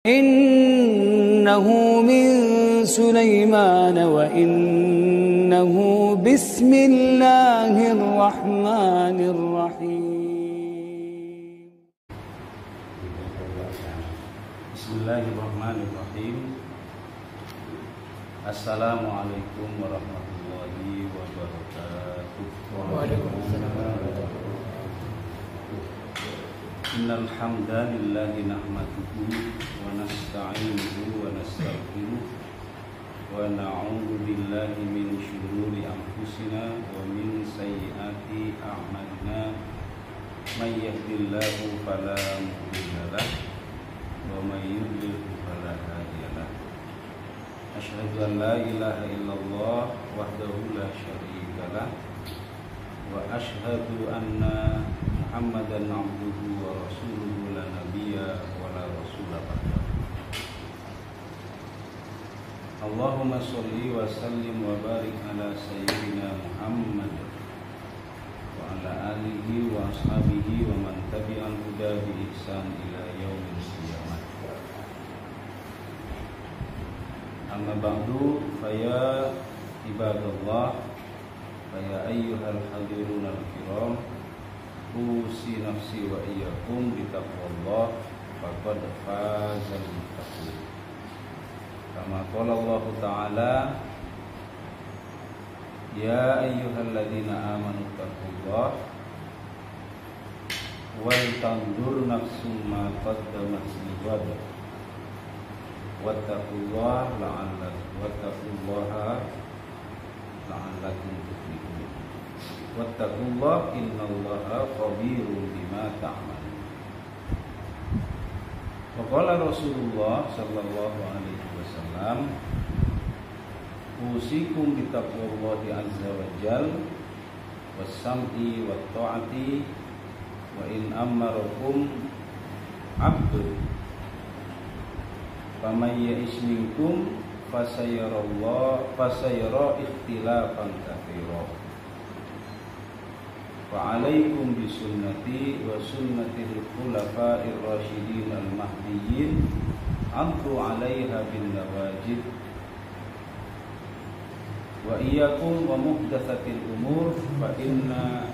إنه من سليمان وإنه بسم الله الرحمن الرحيم. بسم الله الرحمن الرحيم. Assalamualaikum warahmatullahi wabarakatuh. Waalaikumsalam. Innal hamdalillahi nahmaduhu wa nasta'inuhu wa nastaghfiruh wa na'udzu billahi min shururi anfusina wa min sayyiati a'malina. May yahdihillahu fala mudilla lahu wa may yudlil fala hadiya lahu. Asyhadu an la ilaha illallah wahdahu la syarika lah wa asyhadu anna Muhammadan abduhu wa rasuluhu la nabiyya wa la rasula ba'da. Allahumma sholli wa sallim wa barik ala sayyidina Muhammad wa ala alihi wa ashabihi wa man tabi'al huda bi ihsan ila yaumil qiyamah. Amma ba'du, faya ibadallah, faya ayyuhal hadirun al-kiram, usi nafsi wa iyyakum bitaqwallah, faqad fazal muttaqin. Kama qala Allah Ta'ala, ya ayyuhalladzina amanu taqullah wal tanzur nafsum ma qaddamat lighad wattaqullaha la'allakum tuflihun. Wattaqullaha innallaha khabirun bima ta'malun. Wa qala Rasulullah sallallahu alaihi wasallam, usikum bitaqwallahi azza wa jalla was-sam'i wat-ta'ati wa in amarakum 'abdun faman ya'ish minkum fasayara ikhtilafan katsiran. Fa'alaikum bisunnati wa sunnatil khulafa'ir rasyidin al-mahdiyyin addu 'alaiha bin nawajid wa iyyakum wa muhdatsatil umur fa inna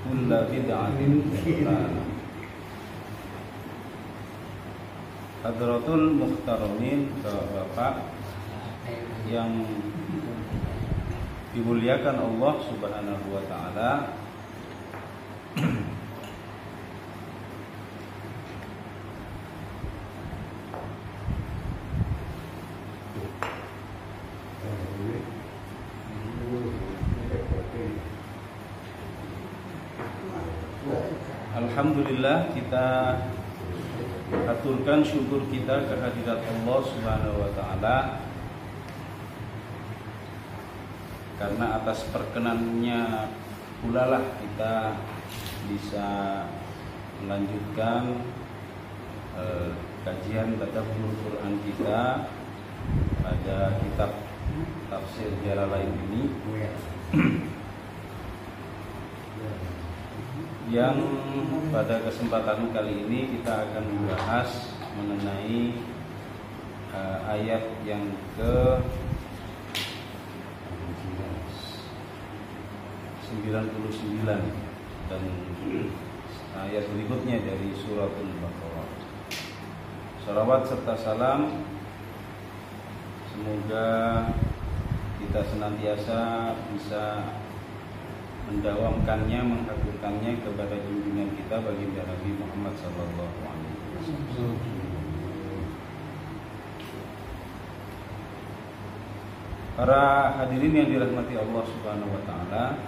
kulla bid'atin dhalalah. Hadratul muhtaramin, Bapak yang dimuliakan Allah Subhanahu wa ta'ala. Alhamdulillah, kita aturkan syukur kita kehadirat Allah Subhanahu wa ta'ala, karena atas perkenannya pula lah kita bisa melanjutkan kajian tadabbur Quran kita pada kitab tafsir Jalalain ini, yang pada kesempatan kali ini kita akan membahas mengenai ayat yang ke 99 dan ayat berikutnya dari suratul Baqarah. Salawat serta salam semoga kita senantiasa bisa mendawamkannya, menghadirkannya kepada junjungan kita baginda Nabi Muhammad sallallahu alaihi wasallam. Para hadirin yang dirahmati Allah Subhanahu wa taala,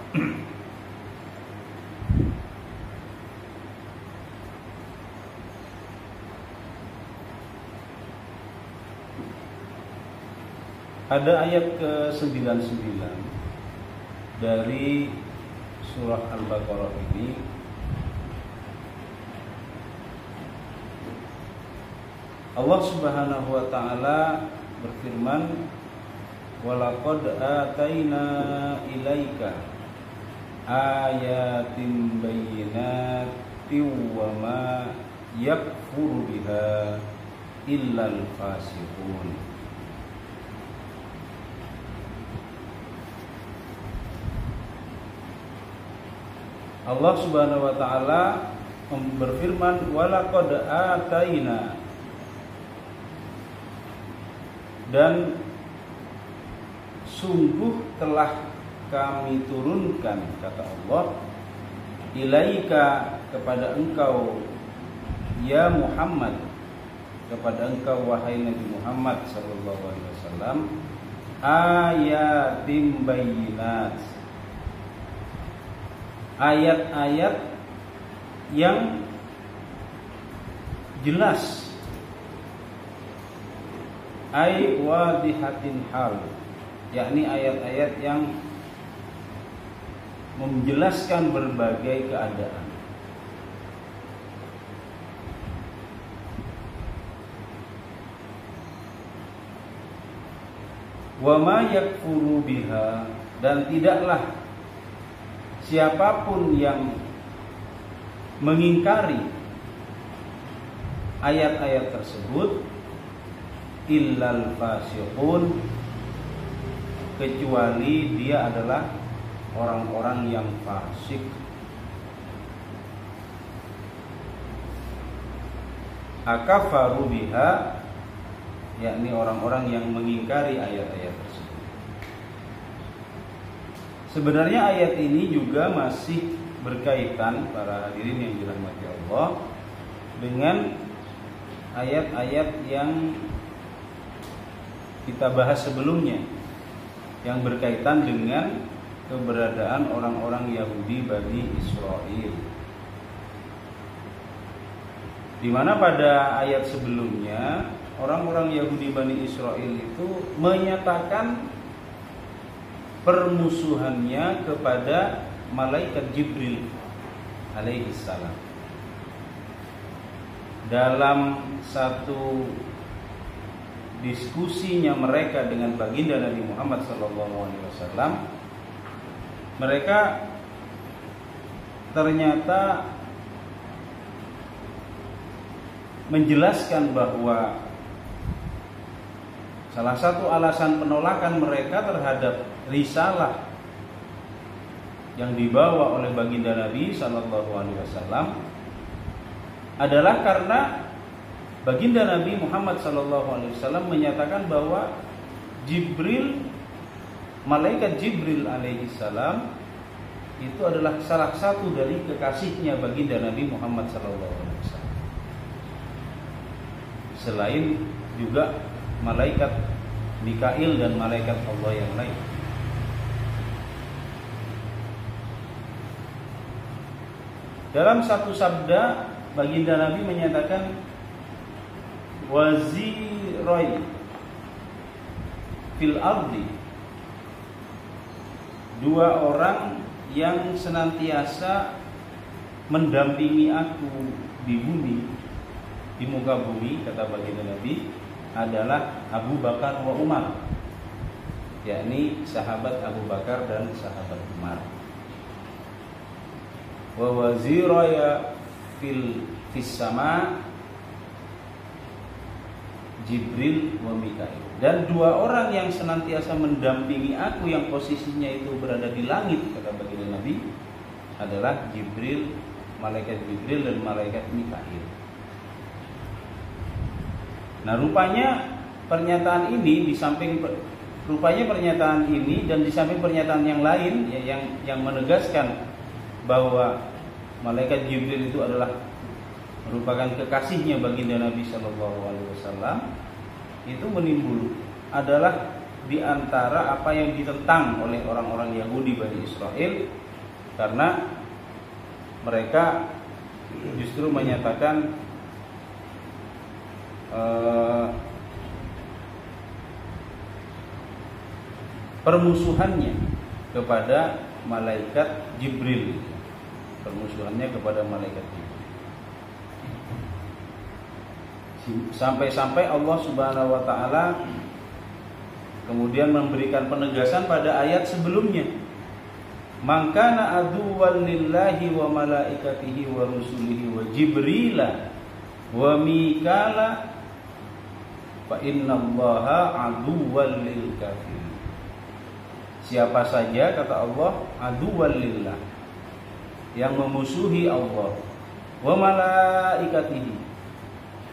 ada ayat ke-99 dari surah Al-Baqarah ini Allah Subhanahu wa taala berfirman, walaqad ataina ilaika ayatin bayyinatin wa ma yakfuru biha illal fasiqun. Allah Subhanahu wa taala berfirman, walaqad ataina, dan sungguh telah kami turunkan, kata Allah, ilaika, kepada engkau ya Muhammad, kepada engkau wahai Nabi Muhammad sallallahu alaihi wasallam, ayatim bayyinat, ayat-ayat yang jelas, ay wadihatin hal, yakni ayat-ayat yang menjelaskan berbagai keadaan. Wa ma yakfuru biha, dan tidaklah siapapun yang mengingkari ayat-ayat tersebut illal fasiqun, kecuali dia adalah orang-orang yang fasik. Akafaru biha, yakni orang-orang yang mengingkari ayat-ayat tersebut. Sebenarnya ayat ini juga masih berkaitan, para hadirin yang dirahmati Allah, dengan ayat-ayat yang kita bahas sebelumnya, yang berkaitan dengan keberadaan orang-orang Yahudi Bani Israel. Di mana pada ayat sebelumnya orang-orang Yahudi Bani Israel itu menyatakan permusuhannya kepada malaikat Jibril alaihi salam. Dalam satu diskusinya mereka dengan baginda Nabi Muhammad SAW, mereka ternyata menjelaskan bahwa salah satu alasan penolakan mereka terhadap risalah yang dibawa oleh baginda Nabi SAW adalah karena baginda Nabi Muhammad SAW menyatakan bahwa Jibril, malaikat Jibril alaihissalam, itu adalah salah satu dari kekasihnya baginda Nabi Muhammad SAW. Selain juga malaikat Mikail dan malaikat Allah yang lain. Dalam satu sabda baginda Nabi menyatakan wazirai fil ardi, dua orang yang senantiasa mendampingi aku di bumi, di muka bumi, kata baginda Nabi, adalah Abu Bakar wa Umar, yakni sahabat Abu Bakar dan sahabat Umar. Wa waziraya fis sama Jibril wa Mikail, dan dua orang yang senantiasa mendampingi aku yang posisinya itu berada di langit, kata baginda Nabi, adalah Jibril, malaikat Jibril dan malaikat Mikail. Nah, rupanya pernyataan ini di samping pernyataan ini dan di samping pernyataan yang lain ya, yang menegaskan bahwa malaikat Jibril itu adalah merupakan kekasihnya baginda Nabi SAW, itu menimbul adalah di antara apa yang ditentang oleh orang-orang Yahudi Bani Israel, karena mereka justru menyatakan permusuhannya kepada malaikat Jibril, permusuhannya kepada malaikat Jibril. Sampai-sampai Allah Subhanahu wa taala kemudian memberikan penegasan pada ayat sebelumnya. Mangkana aduwwan lillahi wa malaikatihi wa rusulihi wa jibrila wa mikala fa innallaha aduwwal lil kafirin. Siapa saja, kata Allah, aduwwal lillah, yang memusuhi Allah, wa malaikatihi,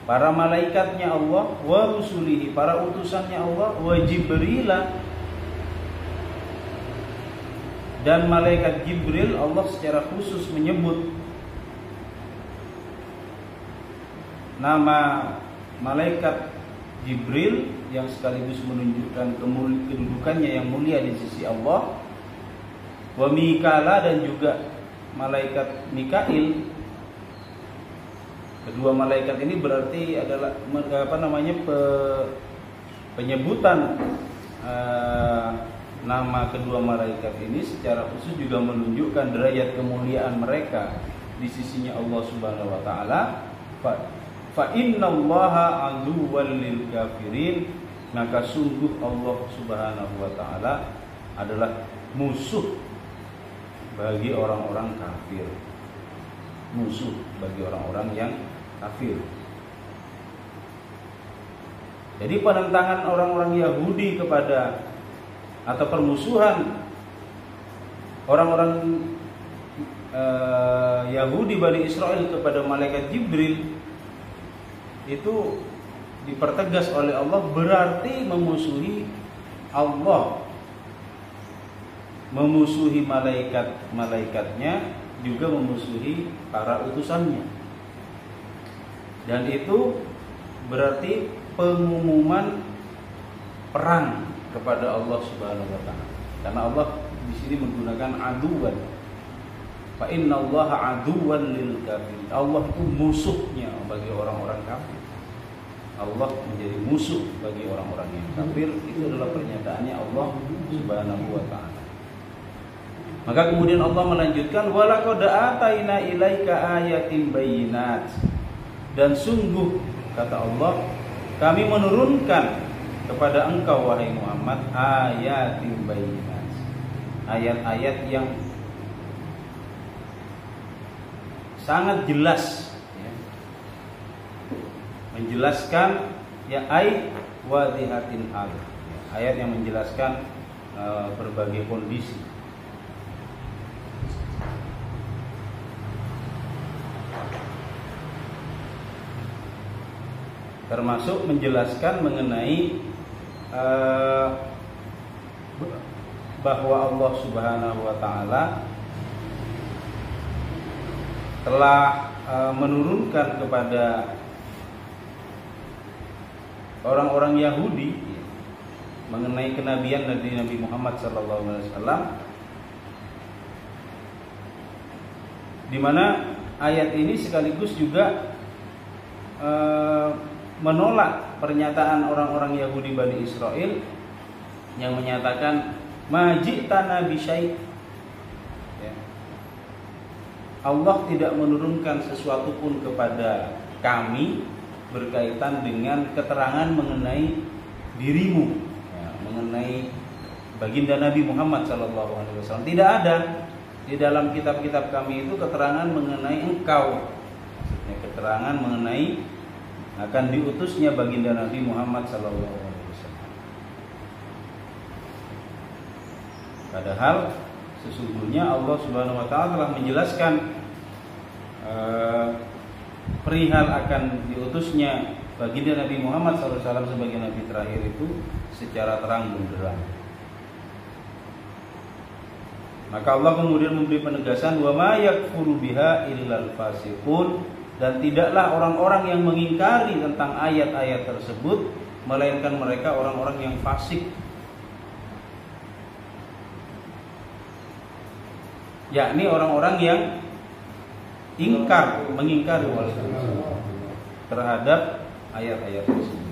para malaikatnya Allah, wa rusulihi, para utusannya Allah, wa Jibrila, dan malaikat Jibril. Allah secara khusus menyebut nama malaikat Jibril yang sekaligus menunjukkan kedudukannya yang mulia di sisi Allah. Wa Mikala, dan juga malaikat Mikail. Kedua malaikat ini berarti adalah penyebutan nama kedua malaikat ini secara khusus juga menunjukkan derajat kemuliaan mereka di sisinya Allah Subhanahu wa taala. Fa innallaha aduwwal lil kafirin, maka sungguh Allah Subhanahu wa taala adalah musuh bagi orang-orang kafir. Musuh bagi orang-orang yang kafir. Jadi penentangan orang-orang Yahudi kepada, atau permusuhan orang-orang Yahudi Bani Israel kepada malaikat Jibril itu dipertegas oleh Allah, berarti memusuhi Allah, memusuhi malaikat-malaikatnya, juga memusuhi para utusannya. Dan itu berarti pengumuman perang kepada Allah Subhanahu wa taala. Karena Allah di sini menggunakan aduwan. Fa innallaha aduwan lil kafirin. Allah itu musuhnya bagi orang-orang kafir. Allah menjadi musuh bagi orang-orang yang kafir. Itu adalah pernyataannya Allah Subhanahu wa taala. Maka kemudian Allah melanjutkan, walaqad ataina ilaika ayatin bayyinat, dan sungguh, kata Allah, kami menurunkan kepada engkau wahai Muhammad ayatin bayyinat, ayat-ayat yang sangat jelas, ya, menjelaskan, ya, wadihatin hal, ya, ayat yang menjelaskan berbagai kondisi. Termasuk menjelaskan mengenai bahwa Allah Subhanahu wa taala telah menurunkan kepada orang-orang Yahudi mengenai kenabian dari Nabi Muhammad SAW, di mana ayat ini sekaligus juga menolak pernyataan orang-orang Yahudi Bani Israel yang menyatakan majitana bisyai', ya, Allah tidak menurunkan sesuatu pun kepada kami berkaitan dengan keterangan mengenai dirimu, ya, mengenai baginda Nabi Muhammad SAW. Tidak ada di dalam kitab-kitab kami itu keterangan mengenai engkau, maksudnya keterangan mengenai akan diutusnya baginda Nabi Muhammad SAW. Padahal sesungguhnya Allah Subhanahu wa taala telah menjelaskan perihal akan diutusnya baginda Nabi Muhammad SAW sebagai nabi terakhir itu secara terang benderang. Maka Allah kemudian memberi penegasan, wa ma yakfuru biha illal fasiqun, dan tidaklah orang-orang yang mengingkari tentang ayat-ayat tersebut melainkan mereka orang-orang yang fasik, yakni orang-orang yang mengingkari terhadap ayat-ayat tersebut.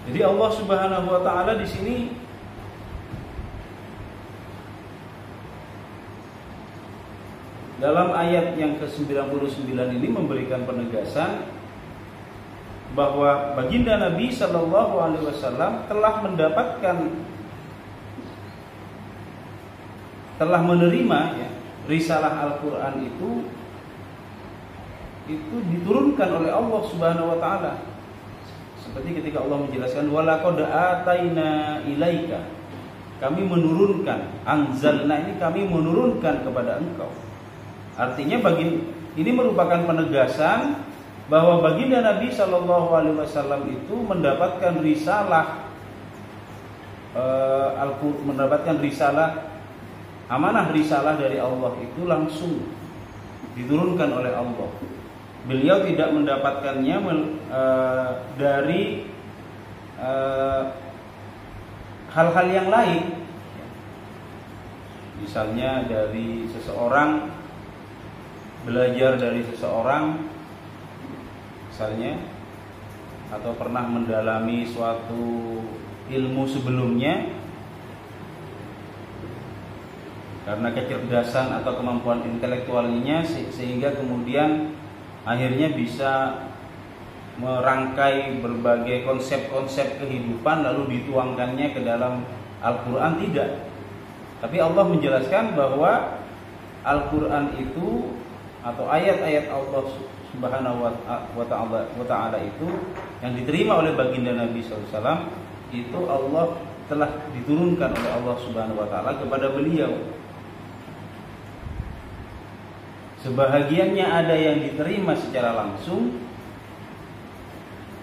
Jadi Allah Subhanahu wa taala di sini dalam ayat yang ke-99 ini memberikan penegasan bahwa baginda Nabi Shallallahu Alaihi Wasallam telah menerima ya, risalah Al-Quran itu diturunkan oleh Allah Subhanahu Wa Taala. Seperti ketika Allah menjelaskan walaqad ataina ilaika, kami menurunkan, anzalna ini kami menurunkan kepada engkau. Artinya ini merupakan penegasan bahwa baginda Nabi Shallallahu Alaihi Wasallam itu mendapatkan risalah mendapatkan risalah, amanah risalah dari Allah itu langsung diturunkan oleh Allah. Beliau tidak mendapatkannya dari hal-hal yang lain, misalnya dari seseorang, belajar dari seseorang misalnya, atau pernah mendalami suatu ilmu sebelumnya karena kecerdasan atau kemampuan intelektualnya, sehingga kemudian akhirnya bisa merangkai berbagai konsep-konsep kehidupan lalu dituangkannya ke dalam Al-Quran. Tidak. Tapi Allah menjelaskan bahwa Al-Quran itu atau ayat-ayat Allah Subhanahu wa ta'ala itu yang diterima oleh baginda Nabi SAW, itu Allah telah diturunkan oleh Allah Subhanahu wa ta'ala kepada beliau. Sebahagiannya ada yang diterima secara langsung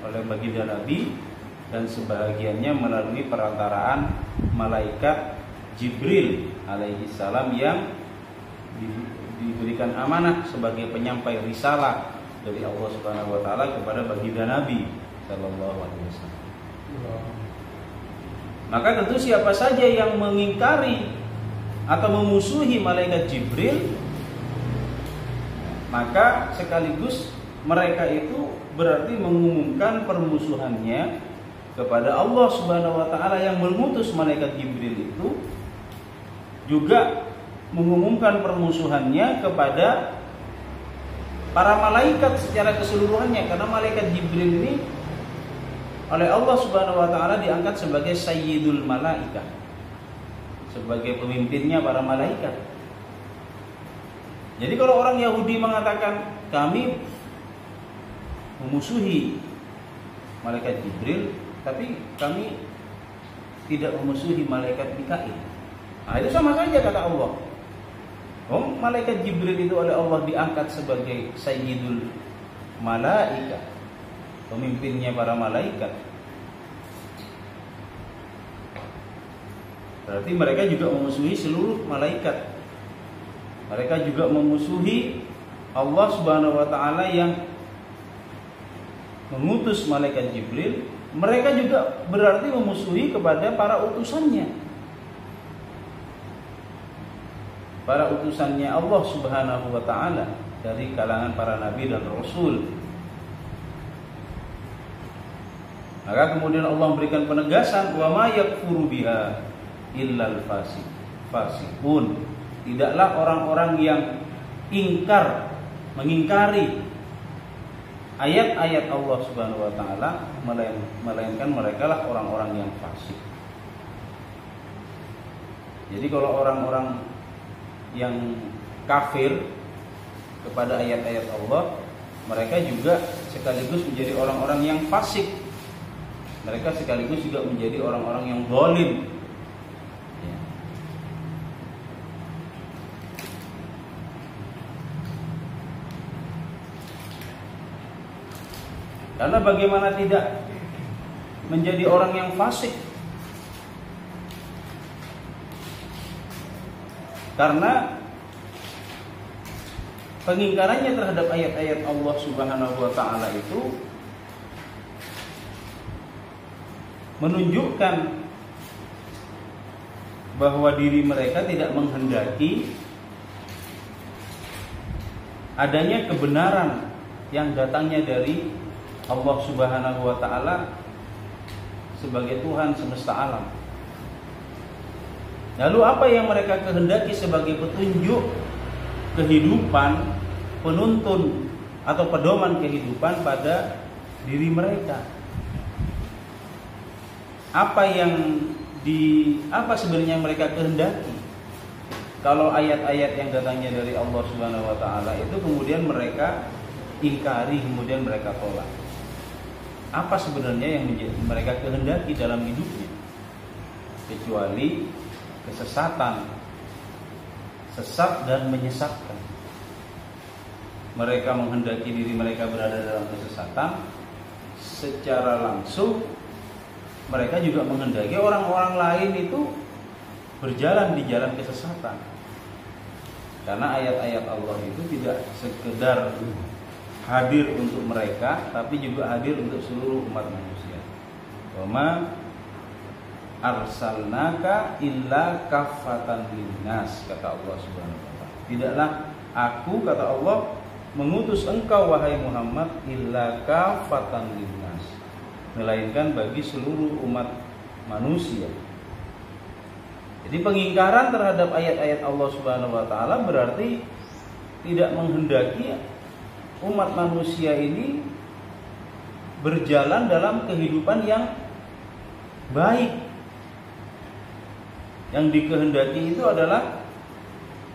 oleh baginda Nabi, dan sebahagiannya melalui perantaraan malaikat Jibril alaihi salam yang diberikan amanah sebagai penyampai risalah dari Allah Subhanahu wa taala kepada baginda Nabi sallallahu alaihi wasallam. Maka tentu siapa saja yang mengingkari atau memusuhi malaikat Jibril, maka sekaligus mereka itu berarti mengumumkan permusuhannya kepada Allah Subhanahu wa taala yang mengutus malaikat Jibril itu, juga mengumumkan permusuhannya kepada para malaikat secara keseluruhannya, karena malaikat Jibril ini oleh Allah Subhanahu wa taala diangkat sebagai sayyidul malaikah, sebagai pemimpinnya para malaikat. Jadi kalau orang Yahudi mengatakan kami memusuhi malaikat Jibril, tapi kami tidak memusuhi malaikat Mikail, nah itu sama saja kata Allah. Malaikat Jibril itu oleh Allah diangkat sebagai sayyidul malaikah, pemimpinnya para malaikat. Berarti mereka juga memusuhi seluruh malaikat. Mereka juga memusuhi Allah Subhanahu wa taala yang mengutus malaikat Jibril. Mereka juga berarti memusuhi kepada para utusannya. Para utusannya Allah Subhanahu wa taala dari kalangan para nabi dan rasul. Maka kemudian Allah memberikan penegasan, wa ma yakfuru biha illal fasiqun. Tidaklah orang-orang yang mengingkari ayat-ayat Allah Subhanahu wa taala, melainkan merekalah orang-orang yang fasik. Jadi kalau orang-orang yang kafir kepada ayat-ayat Allah, mereka juga sekaligus menjadi orang-orang yang fasik. Mereka sekaligus juga menjadi orang-orang yang zalim. Karena bagaimana tidak menjadi orang yang fasik? Karena pengingkarannya terhadap ayat-ayat Allah Subhanahu wa taala itu menunjukkan bahwa diri mereka tidak menghendaki adanya kebenaran yang datangnya dari Allah Subhanahu wa taala sebagai Tuhan semesta alam. Lalu apa yang mereka kehendaki sebagai petunjuk kehidupan, penuntun atau pedoman kehidupan pada diri mereka? Apa sebenarnya mereka kehendaki? Kalau ayat-ayat yang datangnya dari Allah Subhanahu wa taala itu kemudian mereka ingkari, kemudian mereka tolak. Apa sebenarnya yang mereka kehendaki dalam hidupnya? Kecuali kesesatan, sesat dan menyesatkan. Mereka menghendaki diri mereka berada dalam kesesatan, secara langsung mereka juga menghendaki orang-orang lain itu berjalan di jalan kesesatan. Karena ayat-ayat Allah itu tidak sekedar hadir untuk mereka, tapi juga hadir untuk seluruh umat manusia. Wa ma arsalnaka illa kaffatan linnas, kata Allah Subhanahu wa taala. Tidaklah aku, kata Allah, mengutus engkau wahai Muhammad illa kaffatan linnas, melainkan bagi seluruh umat manusia. Jadi pengingkaran terhadap ayat-ayat Allah Subhanahu wa taala berarti tidak menghendaki umat manusia ini berjalan dalam kehidupan yang baik. Yang dikehendaki itu adalah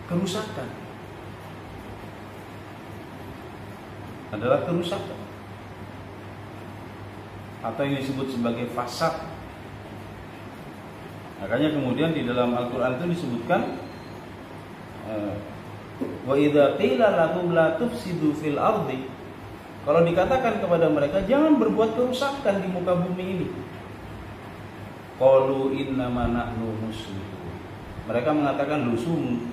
kerusakan. Adalah kerusakan. Atau yang disebut sebagai fasad. Makanya kemudian di dalam Al-Quran itu disebutkan wa idza qila lahum la tufsidu fil ardi, kalau dikatakan kepada mereka jangan berbuat kerusakan di muka bumi ini, qalu innama nahnu muslihun, mereka mengatakan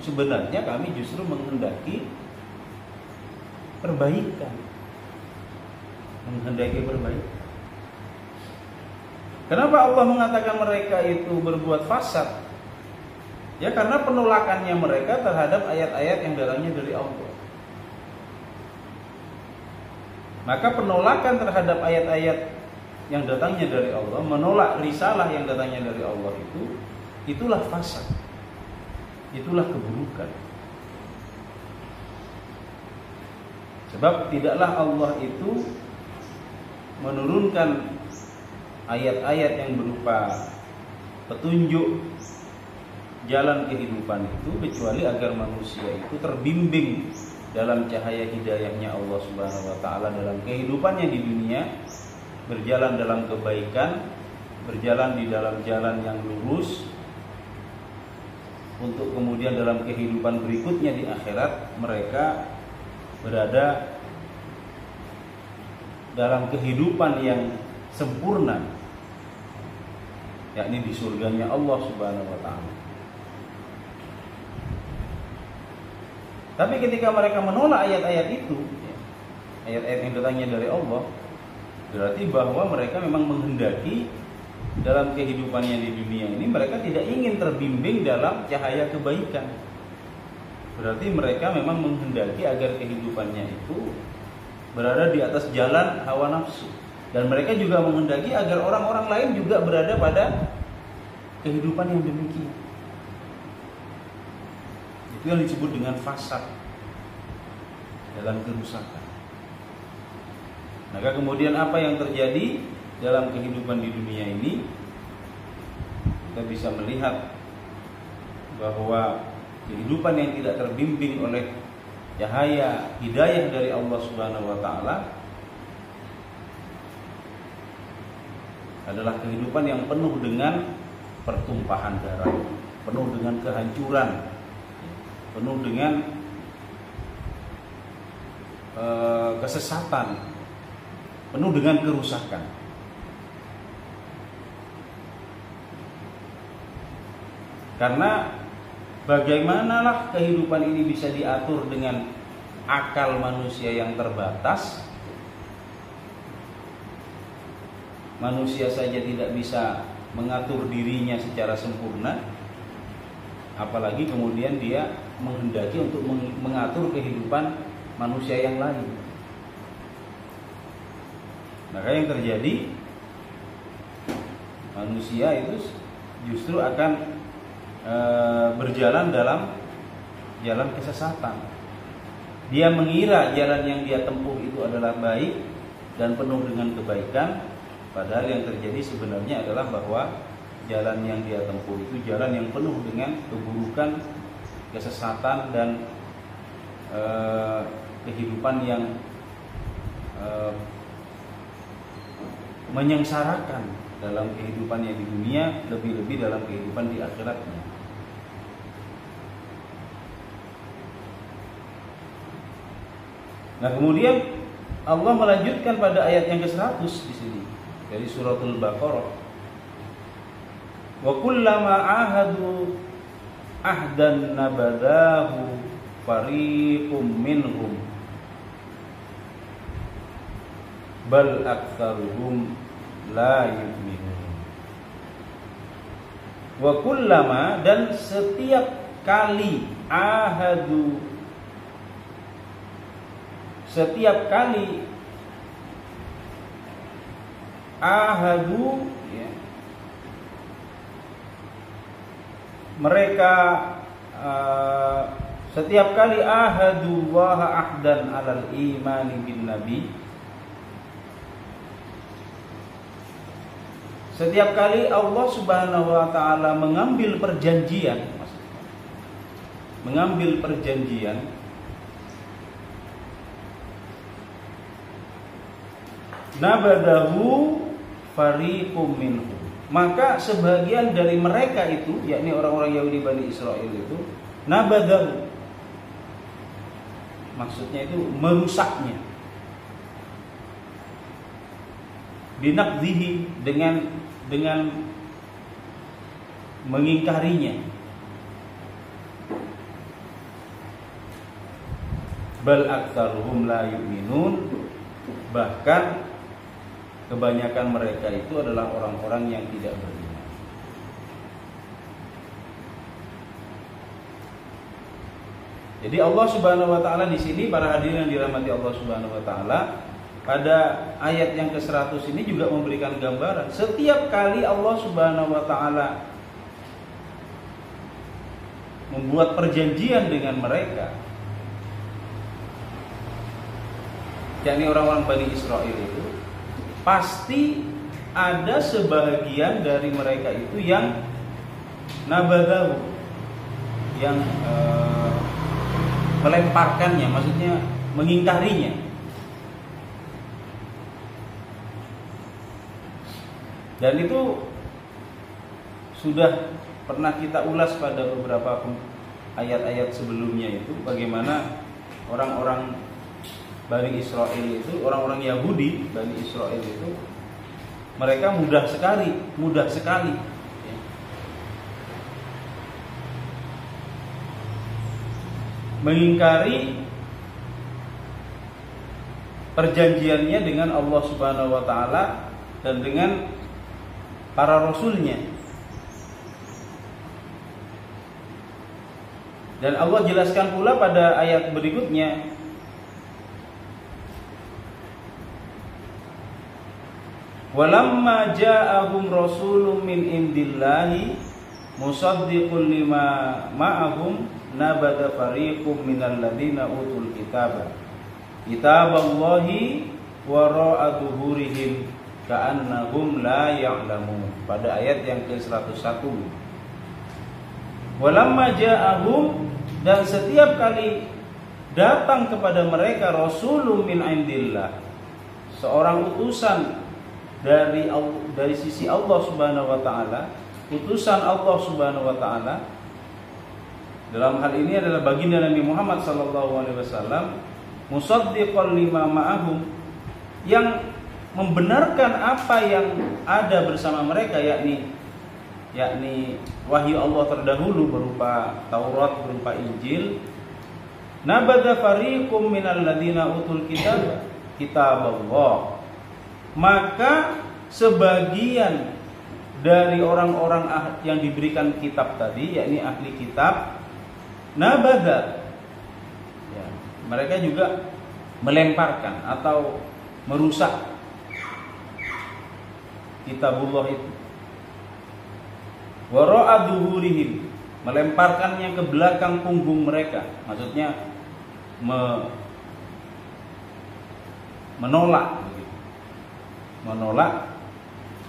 sebenarnya kami justru menghendaki perbaikan. Kenapa Allah mengatakan mereka itu berbuat fasad? Ya karena penolakannya mereka terhadap ayat-ayat yang datangnya dari Allah. Maka penolakan terhadap ayat-ayat yang datangnya dari Allah, menolak risalah yang datangnya dari Allah itulah fasad. Itulah keburukan. Sebab tidaklah Allah itu menurunkan ayat-ayat yang berupa petunjuk jalan kehidupan itu kecuali agar manusia itu terbimbing dalam cahaya hidayahnya Allah Subhanahu wa taala dalam kehidupannya di dunia, berjalan dalam kebaikan, berjalan di dalam jalan yang lurus, untuk kemudian dalam kehidupan berikutnya di akhirat mereka berada dalam kehidupan yang sempurna, yakni di surganya Allah Subhanahu wa taala. Tapi ketika mereka menolak ayat-ayat itu, ayat-ayat yang datangnya dari Allah, berarti bahwa mereka memang menghendaki dalam kehidupannya di dunia ini mereka tidak ingin terbimbing dalam cahaya kebaikan. Berarti mereka memang menghendaki agar kehidupannya itu berada di atas jalan hawa nafsu. Dan mereka juga menghendaki agar orang-orang lain juga berada pada kehidupan yang demikian. Itu yang disebut dengan fasad, dalam kerusakan. Maka kemudian apa yang terjadi dalam kehidupan di dunia ini, kita bisa melihat bahwa kehidupan yang tidak terbimbing oleh cahaya hidayah dari Allah Subhanahu wa taala adalah kehidupan yang penuh dengan pertumpahan darah, penuh dengan kehancuran, penuh dengan kesesatan, penuh dengan kerusakan. Karena bagaimanalah kehidupan ini bisa diatur dengan akal manusia yang terbatas? Manusia saja tidak bisa mengatur dirinya secara sempurna, apalagi kemudian dia menghendaki untuk mengatur kehidupan manusia yang lain. Maka yang terjadi manusia itu justru akan berjalan dalam jalan kesesatan. Dia mengira jalan yang dia tempuh itu adalah baik dan penuh dengan kebaikan, padahal yang terjadi sebenarnya adalah bahwa jalan yang dia tempuh itu jalan yang penuh dengan keburukan, kesesatan, dan kehidupan yang menyengsarakan dalam kehidupannya di dunia, lebih-lebih dalam kehidupan di akhiratnya. Nah, kemudian Allah melanjutkan pada ayat yang ke-100 di sini dari suratul Baqarah. Wa kullama ahadu ahdan nabadahu fariqum minhum bal aktsaruhum la yu'minun. Wa kullama, dan setiap kali ahadu, setiap kali ahadu, ya, mereka setiap kali ahadu wa ahdan alal imani bin nabi, setiap kali Allah Subhanahu wa taala mengambil perjanjian, mengambil perjanjian, nabadahu fariqum minhum, maka sebagian dari mereka itu, yakni orang-orang Yahudi Bani Israel itu, nabadahu, maksudnya itu merusaknya, binaqdihi, dengan mengingkarinya. Bal aktsaruhum la yu'minun, bahkan kebanyakan mereka itu adalah orang-orang yang tidak beriman. Jadi Allah Subhanahu wa taala di sini, para hadirin yang dirahmati Allah Subhanahu wa taala, pada ayat yang ke-100 ini juga memberikan gambaran. Setiap kali Allah Subhanahu wa taala membuat perjanjian dengan mereka, yakni orang-orang Bani Israel itu, pasti ada sebagian dari mereka itu yang nabadahu, yang melemparkannya, maksudnya mengingkarinya. Dan itu sudah pernah kita ulas pada beberapa ayat-ayat sebelumnya, itu bagaimana orang-orang Bani Israel itu, orang-orang Yahudi Bani Israel itu, mereka mudah sekali ya, mengingkari perjanjiannya dengan Allah Subhanahu wa taala dan dengan para rasulnya. Dan Allah jelaskan pula pada ayat berikutnya, walamma ja'ahum rasulun min indillahi musaddiqun lima ma'ahum nabada fariqum minal ladzina utul kitaba kitaballahi wara'a zuhurihim ka'annahum la ya'lamun, pada ayat yang ke-101. Walamma ja'ahum, dan setiap kali datang kepada mereka rasulun min indillah, seorang utusan dari sisi Allah Subhanahu wa taala, utusan Allah Subhanahu wa taala, dalam hal ini adalah baginda Nabi Muhammad sallallahu alaihi wasallam, musaddiqan lima ma'ahum, yang membenarkan apa yang ada bersama mereka, yakni wahyu Allah terdahulu berupa Taurat, berupa Injil. Nabadha fariqum minal ladzina utul kitaballah, maka sebagian dari orang-orang yang diberikan kitab tadi, yakni ahli kitab, nabadha, ya, mereka juga melemparkan atau merusak kitabullah itu, Wara'a dhuhurihim, melemparkannya ke belakang punggung mereka. Maksudnya menolak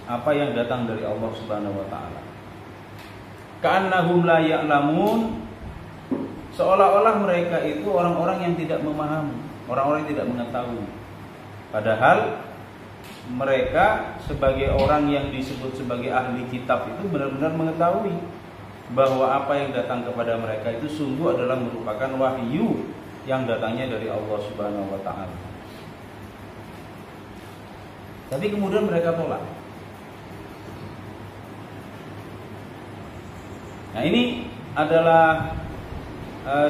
apa yang datang dari Allah Subhanahu wa taala. Ka'annahum la ya'lamun, seolah-olah mereka itu orang-orang yang tidak memahami, orang-orang yang tidak mengetahui. Padahal mereka sebagai orang yang disebut sebagai ahli kitab itu benar-benar mengetahui bahwa apa yang datang kepada mereka itu sungguh adalah merupakan wahyu yang datangnya dari Allah Subhanahu wa taala. Tapi kemudian mereka tolak. Nah, ini adalah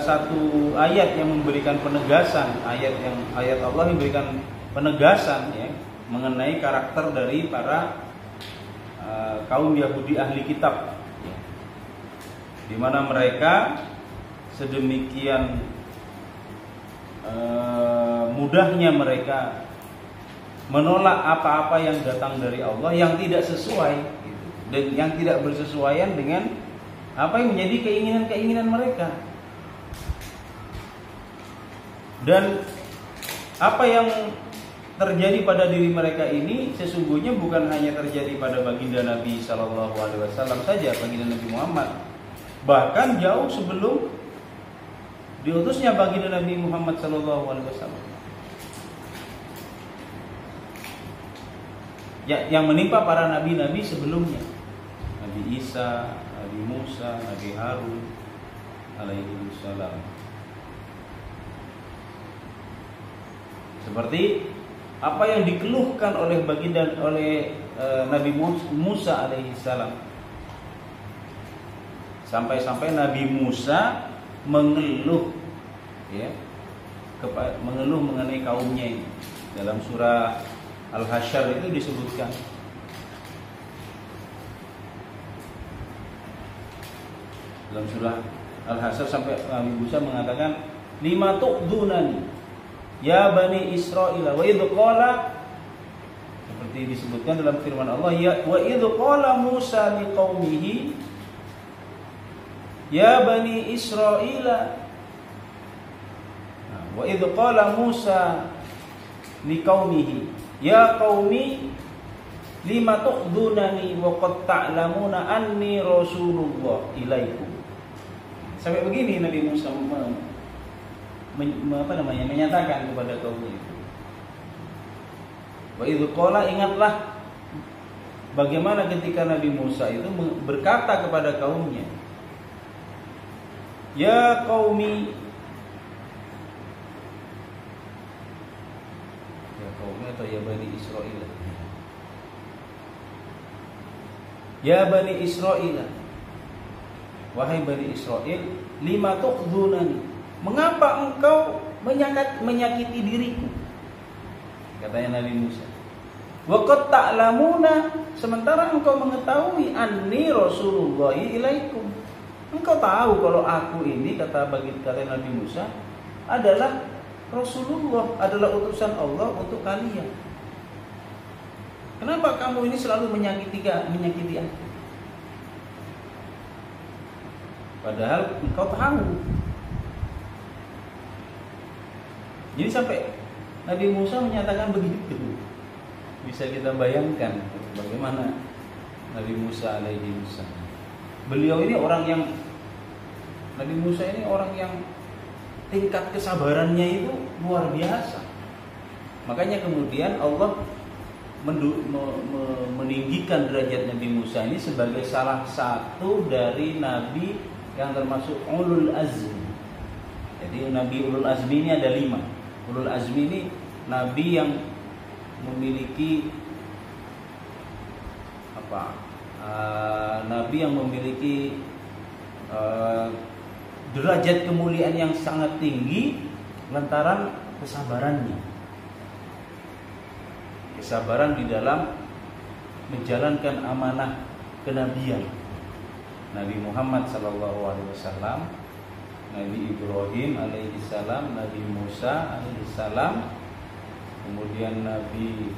satu ayat yang memberikan penegasan, ayat Allah yang memberikan penegasan ya mengenai karakter dari para kaum Yahudi ahli kitab, ya, di mana mereka sedemikian mudahnya mereka menolak apa-apa yang datang dari Allah yang tidak sesuai gitu, dan yang tidak bersesuaian dengan apa yang menjadi keinginan-keinginan mereka. Dan apa yang terjadi pada diri mereka ini sesungguhnya bukan hanya terjadi pada baginda Nabi Sallallahu Alaihi Wasallam saja, baginda Nabi Muhammad. Bahkan jauh sebelum diutusnya baginda Nabi Muhammad Sallallahu Alaihi Wasallam. Ya, yang menimpa para nabi-nabi sebelumnya, Nabi Isa, Nabi Musa, Nabi Harun alaihi salam. Seperti apa yang dikeluhkan oleh Nabi Musa alaihi salam. Sampai-sampai Nabi Musa mengeluh ya, mengeluh mengenai kaumnya ini. Dalam surah Al-Hasyr itu disebutkan. Dalam surah Al-Hasyr sampai Nabi Musa mengatakan, "Lima tu'dunani ya bani Israil wa idh qala," seperti disebutkan dalam firman Allah, ya wa idh qala Musa liqaumihi ya bani Israil, wa idh qala Musa liqaumihi ya qaumi lima tu'dunani wa qad ta'lamuna anni rasulullah ilaikum. Sampai begini Nabi Musa menyatakan kepada kaumnya itu. Wa idz qala, ingatlah bagaimana ketika Nabi Musa itu berkata kepada kaumnya, ya qaumi, atau ya bani Israil, ya bani Israil, wahai bani Israil, lima tu'dunani, mengapa engkau menyakiti diriku, katanya Nabi Musa. Wa qad ta'lamuna, sementara engkau mengetahui anni rasulullah ilaikum, engkau tahu kalau aku ini, kata Nabi Musa, adalah Rasulullah, adalah utusan Allah untuk kalian. Kenapa kamu ini selalu menyakiti aku? Padahal engkau tahu. Jadi sampai Nabi Musa menyatakan begitu. Bisa kita bayangkan bagaimana Nabi Musa alaihi salam. Beliau ini Nabi Musa ini orang yang tingkat kesabarannya itu luar biasa. Makanya kemudian Allah meninggikan derajat Nabi Musa ini sebagai salah satu dari nabi yang termasuk ulul azmi. Jadi nabi ulul azmi ini ada 5. Ulul azmi ini nabi yang memiliki nabi yang memiliki derajat kemuliaan yang sangat tinggi lantaran kesabarannya. Kesabaran di dalam menjalankan amanah kenabian. Nabi Muhammad sallallahu alaihi wasallam, Nabi Ibrahim alaihi salam, Nabi Musa alaihi salam, kemudian Nabi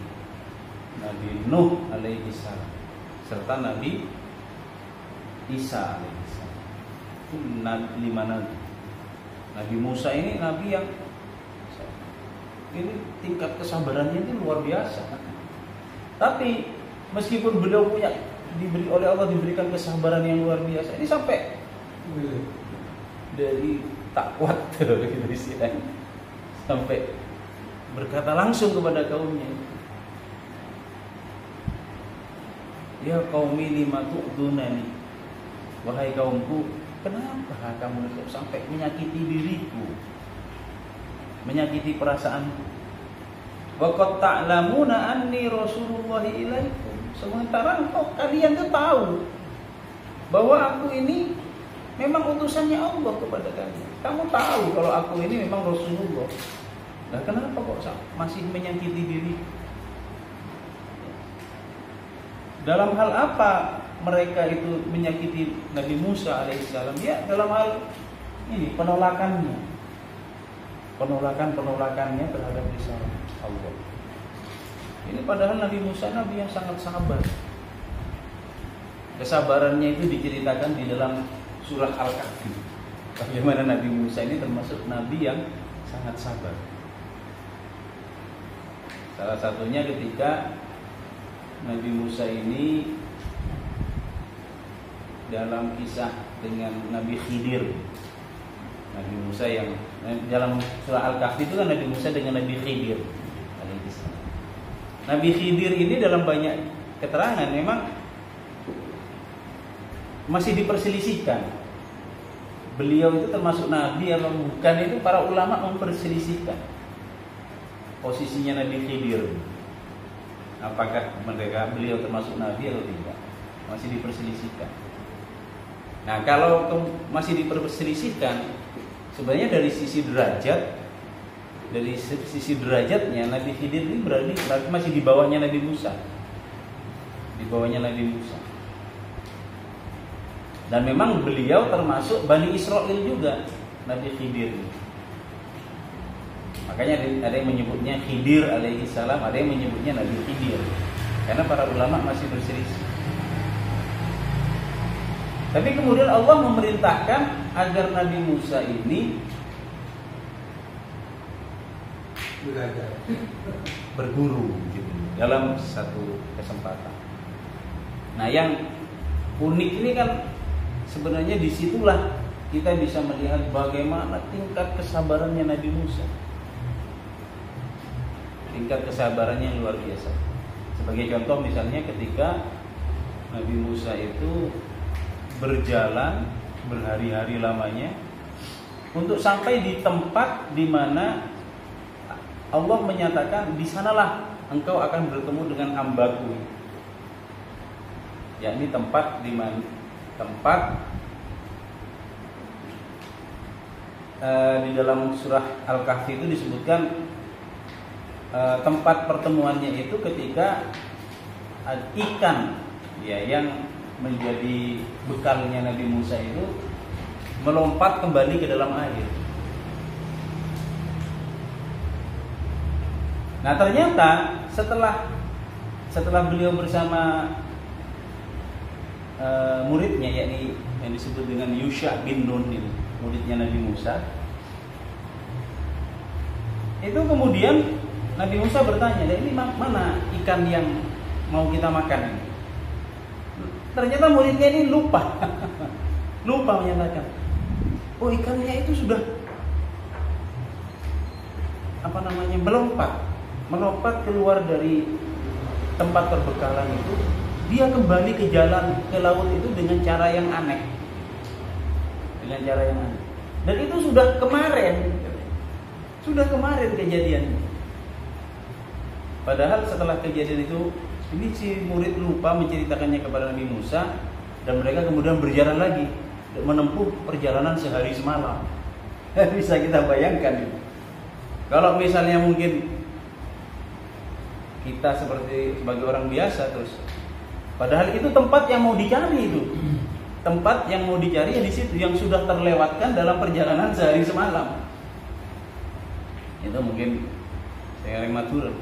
Nuh alaihi salam, serta Nabi Isa alaihissalam. Itu lima nabi. Nabi Musa ini nabi yang ini tingkat kesabarannya itu luar biasa. Tapi meskipun beliau oleh Allah diberikan kesabaran yang luar biasa, ini sampai dari tak kuat gitu istilahnya, sampai berkata langsung kepada kaumnya, ya qaumi lima tu'dunani, wahai kaumku, kenapa kamu sampai menyakiti diriku, menyakiti perasaanku? Wa qad ta'lamuna anni Rasulullah ilaikum. Sementara kalian tuh tahu bahwa aku ini memang utusannya Allah kepada kalian. Kamu tahu kalau aku ini memang Rasulullah. Nah, kenapa kok masih menyakiti diri? Dalam hal apa mereka itu menyakiti Nabi Musa alaihissalam? Ya, dalam hal ini penolakannya terhadap risalah Allah. Ini padahal Nabi Musa nabi yang sangat sabar. Kesabarannya itu diceritakan di dalam surah Al-Kahfi. Bagaimana Nabi Musa ini termasuk nabi yang sangat sabar. Salah satunya ketika Nabi Musa ini dalam kisah dengan Nabi Khidir. Nabi Musa yang dalam surah Al-Kahfi itu kan Nabi Musa dengan Nabi Khidir. Nabi Khidir ini dalam banyak keterangan memang masih diperselisihkan. Beliau itu termasuk nabi atau bukan, itu para ulama memperselisihkan posisinya Nabi Khidir. Apakah beliau termasuk nabi atau tidak? Masih diperselisihkan. Nah, kalau masih diperselisihkan, sebenarnya dari sisi derajatnya Nabi Khidir ini berarti masih di bawahnya Nabi Musa. Di bawahnya Nabi Musa. Dan memang beliau termasuk Bani Israel juga, Nabi Khidir. Makanya ada yang menyebutnya Khidir alaihissalam, ada yang menyebutnya Nabi Khidir. Karena para ulama masih berselisih. Tapi kemudian Allah memerintahkan agar Nabi Musa ini berguru gitu, dalam satu kesempatan. Nah, yang unik ini kan sebenarnya disitulah kita bisa melihat bagaimana tingkat kesabarannya Nabi Musa. Tingkat kesabarannya luar biasa. Sebagai contoh misalnya ketika Nabi Musa itu berjalan berhari-hari lamanya untuk sampai di tempat di mana Allah menyatakan di sanalah engkau akan bertemu dengan hambaku. Yakni tempat di mana di dalam surah Al-Kahfi itu disebutkan tempat pertemuannya itu ketika ikan ya yang menjadi bekalnya Nabi Musa itu melompat kembali ke dalam air. Nah, ternyata setelah beliau bersama muridnya, yakni yang disebut dengan Yusha bin Nun, muridnya Nabi Musa, itu kemudian Nabi Musa bertanya, ini mana ikan yang mau kita makan? Ternyata muridnya ini lupa menyatakan, oh ikannya itu sudah melompat keluar dari tempat perbekalan itu, dia kembali ke laut itu dengan cara yang aneh. Dan itu sudah kemarin kejadiannya. Padahal setelah kejadian itu, ini si murid lupa menceritakannya kepada Nabi Musa, dan mereka kemudian berjalan lagi menempuh perjalanan sehari semalam. Bisa kita bayangkan itu. Kalau misalnya mungkin kita sebagai orang biasa terus, padahal itu tempat yang mau dicari ya di situ yang sudah terlewatkan dalam perjalanan sehari semalam. Itu mungkin saya matur,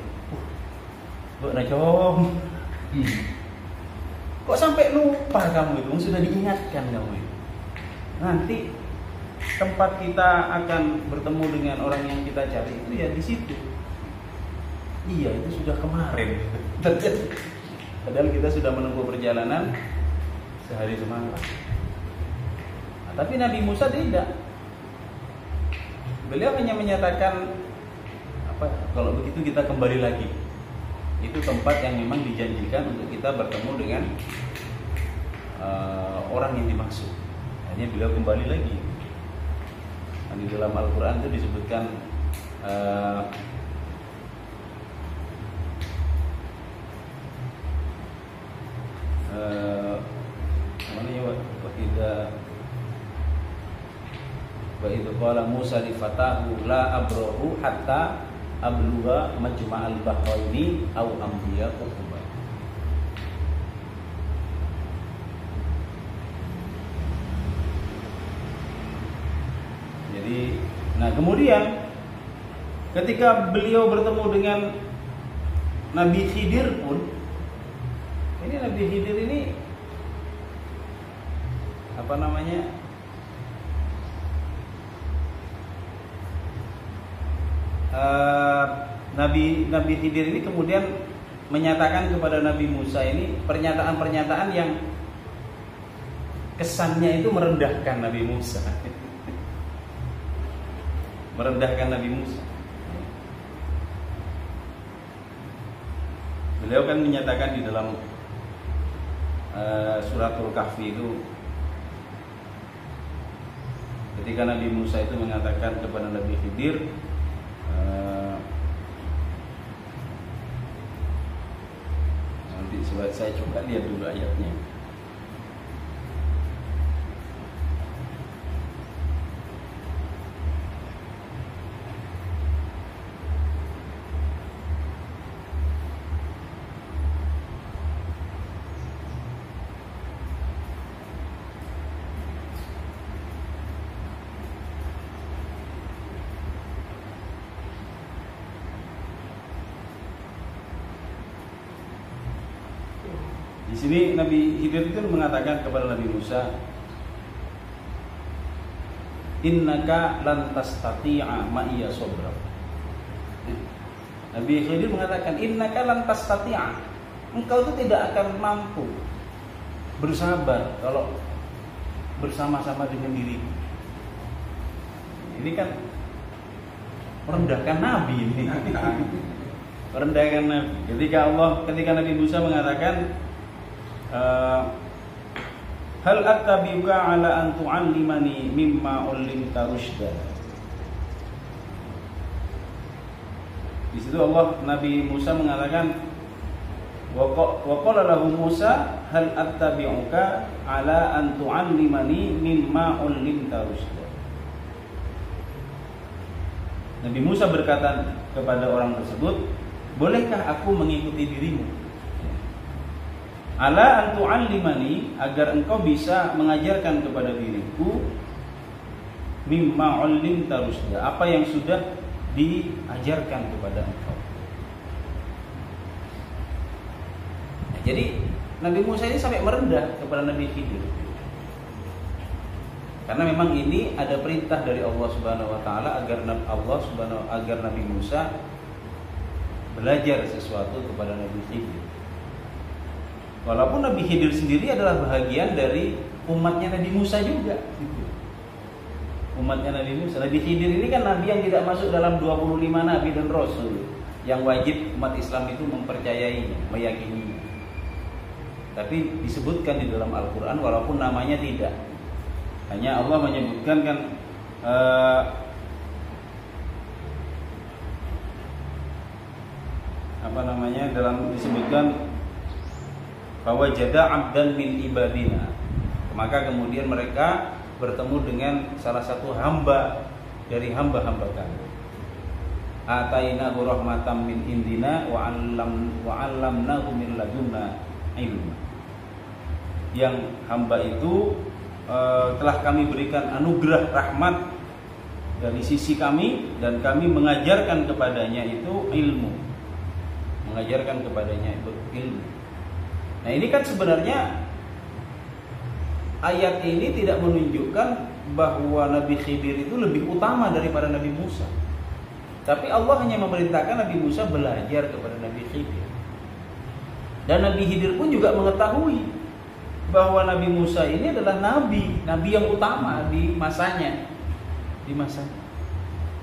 bu na chom, Kok sampai lupa kamu itu? Sudah diingatkan kamu itu. Nanti tempat kita akan bertemu dengan orang yang kita cari itu ya di situ. Iya, itu sudah kemarin. Padahal kita sudah menempuh perjalanan sehari semalam. Nah, tapi Nabi Musa tidak. Beliau hanya menyatakan kalau begitu kita kembali lagi. Itu tempat yang memang dijanjikan untuk kita bertemu dengan orang yang dimaksud. Hanya beliau kembali lagi. Di dalam Al-Quran itu disebutkan wa idza qala Musa li fatahu la abrahu hatta ablugha majma'al bahraini aw amdiya hukuba. Jadi, nah kemudian ketika beliau bertemu dengan Nabi Khidir pun, ini Nabi Khidir ini apa namanya? Nabi Khidir ini kemudian menyatakan kepada Nabi Musa ini pernyataan-pernyataan yang kesannya itu merendahkan Nabi Musa. Merendahkan Nabi Musa. Beliau kan menyatakan di dalam suratul Kahfi itu, ketika Nabi Musa itu mengatakan kepada Nabi Khidir, nanti saya coba lihat dulu ayatnya. Di sini Nabi Khidir itu mengatakan kepada Nabi Musa, innaka lan tastati'a ma'iya sabra. Nabi Khidir mengatakan, innaka lan tastati'a, engkau itu tidak akan mampu bersabar kalau bersama-sama dengan diriku. Ini kan merendahkan Nabi ini. Merendahkan Nabi. Ketika Nabi Musa mengatakan, hal attabi'uka ala an tu'allimani mimma 'ullimta rusyda. Di situ Nabi Musa mengatakan, wa qala lahu Musa hal attabi'uka ala an tu'allimani mimma 'ullimta rusyda. Nabi Musa berkata kepada orang tersebut, bolehkah aku mengikuti dirimu? Ala an tu'allimani, agar engkau bisa mengajarkan kepada diriku mimma 'ullimta rusyda, apa yang sudah diajarkan kepada engkau. Nah, jadi Nabi Musa ini sampai merendah kepada Nabi Khidir. Karena memang ini ada perintah dari Allah Subhanahu wa taala agar Nabi Musa belajar sesuatu kepada Nabi Khidir. Walaupun Nabi Khidir sendiri adalah bahagian dari umatnya Nabi Musa juga. Umatnya Nabi Musa. Nabi Khidir ini kan Nabi yang tidak masuk dalam 25 Nabi dan Rasul yang wajib umat Islam itu mempercayainya, meyakininya. Tapi disebutkan di dalam Al-Quran walaupun namanya tidak. Hanya Allah menyebutkan kan dalam disebutkan fawajada 'abdan min ibadina, maka kemudian mereka bertemu dengan salah satu hamba dari hamba-hamba kami. Atainahu rahmatan min indina wa 'allamnahu min ladunna ilma. Yang hamba itu telah kami berikan anugerah rahmat dari sisi kami dan kami mengajarkan kepadanya itu ilmu. Mengajarkan kepadanya itu ilmu. Nah, Nah ini kan sebenarnya ayat ini tidak menunjukkan bahwa Nabi Khidir itu lebih utama daripada Nabi Musa. Tapi Allah hanya memerintahkan Nabi Musa belajar kepada Nabi Khidir. Dan Nabi Khidir pun juga mengetahui bahwa Nabi Musa ini adalah nabi yang utama di masanya.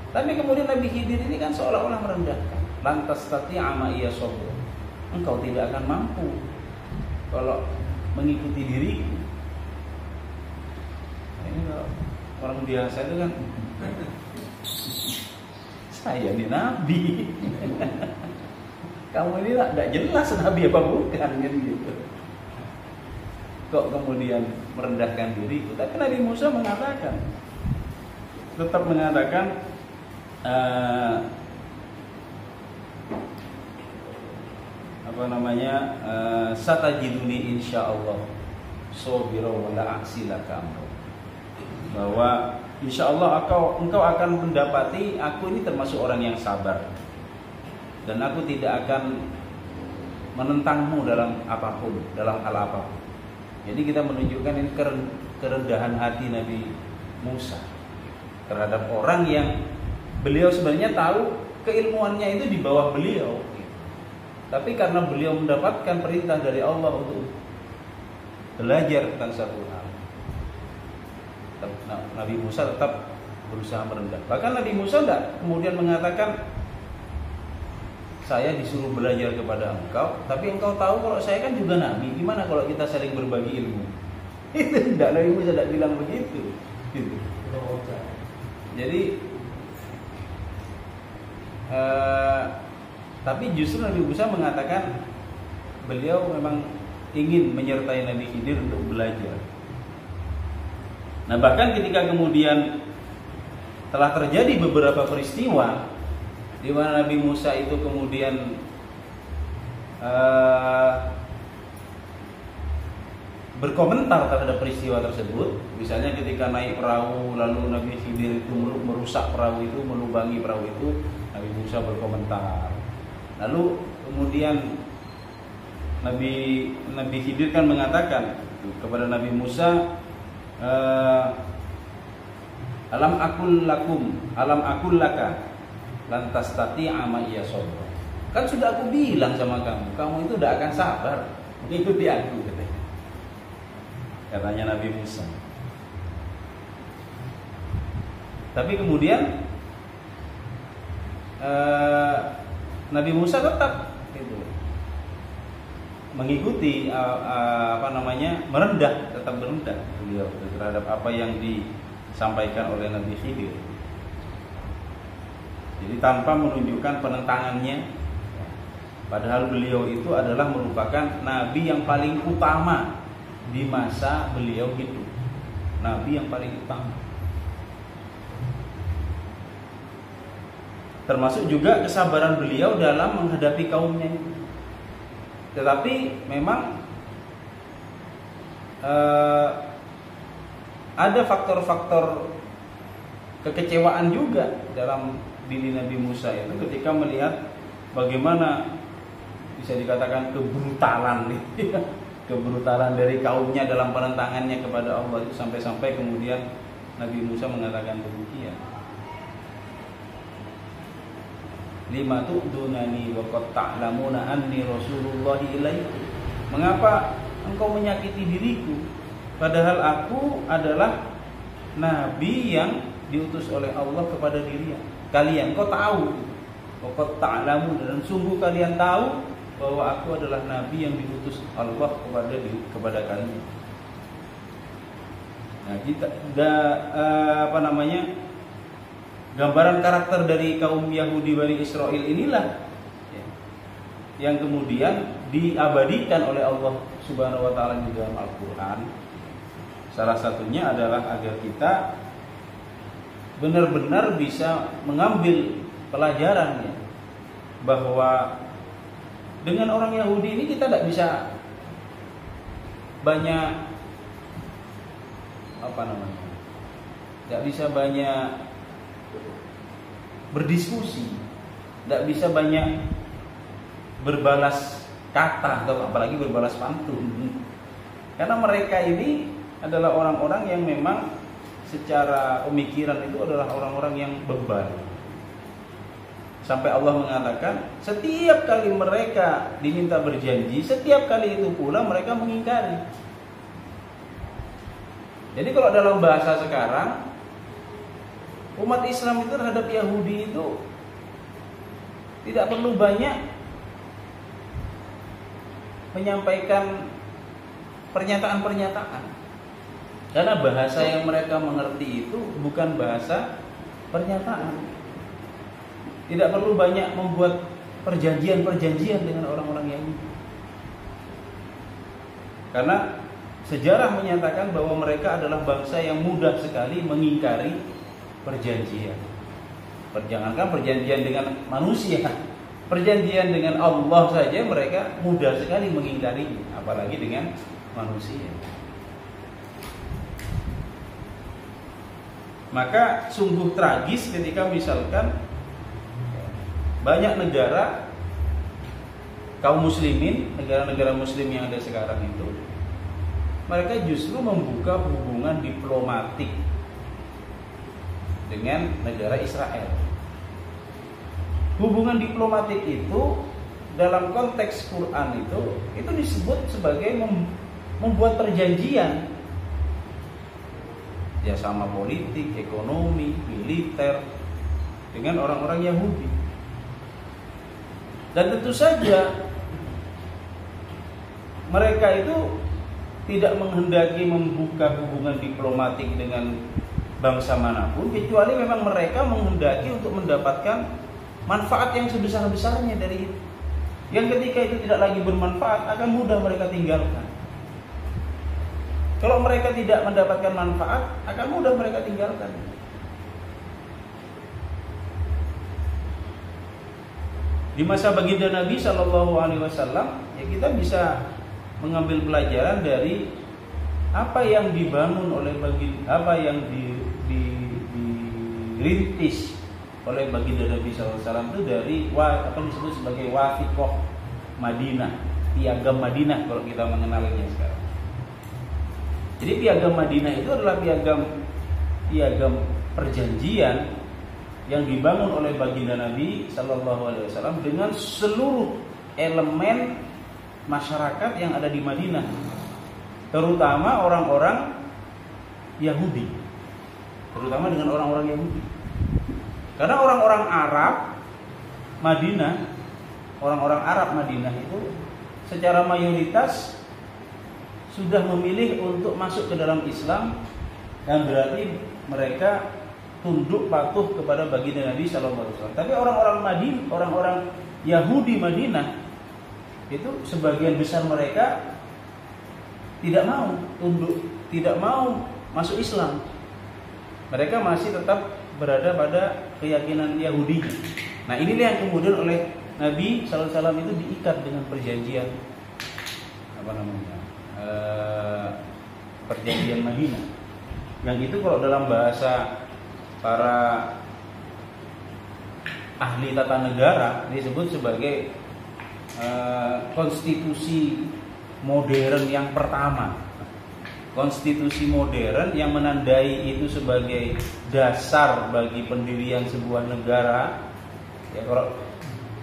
Tapi kemudian Nabi Khidir ini kan seolah-olah merendahkan. Lantas tati'a ma iya sabr. Engkau tidak akan mampu kalau mengikuti diriku. Nah, ini kalau orang biasa itu kan saya ini nabi. Kamu ini tidak jelas nabi apa bukan kan gitu. Kok kemudian merendahkan diriku? Tapi Nabi Musa tetap mengatakan satajiduni insyaallah sabira wa la a'silaka amra. Bahwa insyaallah engkau akan mendapati aku ini termasuk orang yang sabar. Dan aku tidak akan menentangmu dalam apapun, dalam hal apapun. Jadi kita menunjukkan ini kerendahan hati Nabi Musa terhadap orang yang beliau sebenarnya tahu keilmuannya itu di bawah beliau. Tapi karena beliau mendapatkan perintah dari Allah untuk belajar tentang satu hal, Nabi Musa tetap berusaha merendah. Bahkan Nabi Musa tidak kemudian mengatakan, saya disuruh belajar kepada engkau, tapi engkau tahu kalau saya kan juga nabi. Gimana kalau kita saling berbagi ilmu? Itu tidak, Nabi Musa tidak bilang begitu. Gitu. Jadi, tapi justru Nabi Musa mengatakan beliau memang ingin menyertai Nabi Khidir untuk belajar. Nah bahkan ketika kemudian telah terjadi beberapa peristiwa di mana Nabi Musa itu kemudian berkomentar terhadap peristiwa tersebut. Misalnya ketika naik perahu lalu Nabi Khidir itu merusak perahu itu, melubangi perahu itu, Nabi Musa berkomentar. Lalu kemudian Nabi Khidir kan mengatakan kepada Nabi Musa, alam akul laka lantas tati'a ma iya sabr. Kan sudah aku bilang sama kamu itu tidak akan sabar mengikuti aku, katanya Nabi Musa. Tapi kemudian Nabi Musa tetap gitu, mengikuti tetap merendah beliau terhadap apa yang disampaikan oleh Nabi Khidir. Jadi tanpa menunjukkan penentangannya, padahal beliau itu adalah merupakan nabi yang paling utama di masa beliau hidup. Nabi yang paling utama. Termasuk juga kesabaran beliau dalam menghadapi kaumnya. Tetapi memang ada faktor-faktor kekecewaan juga dalam diri Nabi Musa itu ketika melihat bagaimana bisa dikatakan kebrutalan dari kaumnya dalam penentangannya kepada Allah itu, sampai-sampai kemudian Nabi Musa mengatakan demikian. Lima tu'dunani wa qad ta'lamuna anni Rasulullah ilaikum. Mengapa engkau menyakiti diriku padahal aku adalah nabi yang diutus oleh Allah kepada kalian. Kau tahu, wa qad ta'lamun, dan sungguh kalian tahu bahwa aku adalah nabi yang diutus Allah kepada kalian. Nah, kita gambaran karakter dari kaum Yahudi Bani Israel inilah yang kemudian diabadikan oleh Allah Subhanahu wa taala di dalam Al-Qur'an. Salah satunya adalah agar kita benar-benar bisa mengambil pelajarannya, bahwa dengan orang Yahudi ini kita tidak bisa banyak tidak bisa banyak berdiskusi, tidak bisa banyak berbalas kata atau apalagi berbalas pantun. Karena mereka ini adalah orang-orang yang memang secara pemikiran itu adalah orang-orang yang bebal. Sampai Allah mengatakan setiap kali mereka diminta berjanji, setiap kali itu pula mereka mengingkari. Jadi kalau dalam bahasa sekarang, umat Islam itu terhadap Yahudi itu tidak perlu banyak menyampaikan pernyataan-pernyataan. Karena bahasa yang mereka mengerti itu bukan bahasa pernyataan. Tidak perlu banyak membuat perjanjian-perjanjian dengan orang-orang Yahudi. Karena sejarah menyatakan bahwa mereka adalah bangsa yang mudah sekali mengingkari perjanjian. Jangankan perjanjian dengan manusia, perjanjian dengan Allah saja mereka mudah sekali mengingkarinya, apalagi dengan manusia. Maka sungguh tragis ketika misalkan banyak negara kaum muslimin, negara-negara muslim yang ada sekarang itu, mereka justru membuka hubungan diplomatik dengan negara Israel. Hubungan diplomatik itu dalam konteks Quran itu disebut sebagai membuat perjanjian, ya sama politik, ekonomi, militer dengan orang-orang Yahudi. Dan tentu saja mereka itu tidak menghendaki membuka hubungan diplomatik dengan bangsa manapun, kecuali memang mereka menghendaki untuk mendapatkan manfaat yang sebesar-besarnya dari itu. Yang ketika itu tidak lagi bermanfaat, akan mudah mereka tinggalkan. Kalau mereka tidak mendapatkan manfaat, akan mudah mereka tinggalkan. Di masa baginda Nabi SAW, ya kita bisa mengambil pelajaran dari apa yang dibangun oleh apa yang dirintis oleh baginda Nabi SAW itu dari apa disebut sebagai wathiqah Madinah, piagam Madinah kalau kita mengenalnya sekarang. Jadi piagam Madinah itu adalah piagam perjanjian yang dibangun oleh baginda Nabi SAW dengan seluruh elemen masyarakat yang ada di Madinah, terutama orang-orang Yahudi, terutama dengan orang-orang Yahudi. Karena orang-orang Arab Madinah itu secara mayoritas sudah memilih untuk masuk ke dalam Islam, dan berarti mereka tunduk patuh kepada baginda Nabi SAW. Tapi orang-orang Yahudi Madinah itu sebagian besar mereka tidak mau tunduk, tidak mau masuk Islam. Mereka masih tetap berada pada keyakinan Yahudi. Nah, inilah yang kemudian oleh Nabi SAW itu diikat dengan perjanjian perjanjian Madinah. Yang itu kalau dalam bahasa para ahli tata negara disebut sebagai konstitusi modern yang pertama. Konstitusi modern yang menandai itu sebagai dasar bagi pendirian sebuah negara. Ya, kalau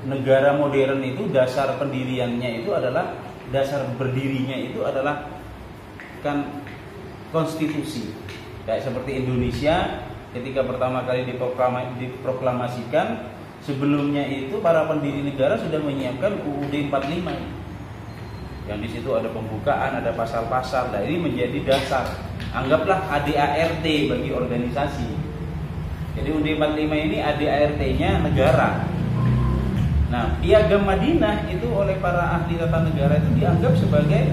negara modern itu dasar pendiriannya itu adalah, dasar berdirinya itu adalah kan konstitusi. Kayak seperti Indonesia ketika pertama kali diproklamasikan, sebelumnya itu para pendiri negara sudah menyiapkan UUD 45 yang di situ ada pembukaan, ada pasal-pasal. Nah, ini menjadi dasar. Anggaplah ADART bagi organisasi. Jadi UUD 45 ini ADART-nya negara. Nah, piagam Madinah itu oleh para ahli tata negara itu dianggap sebagai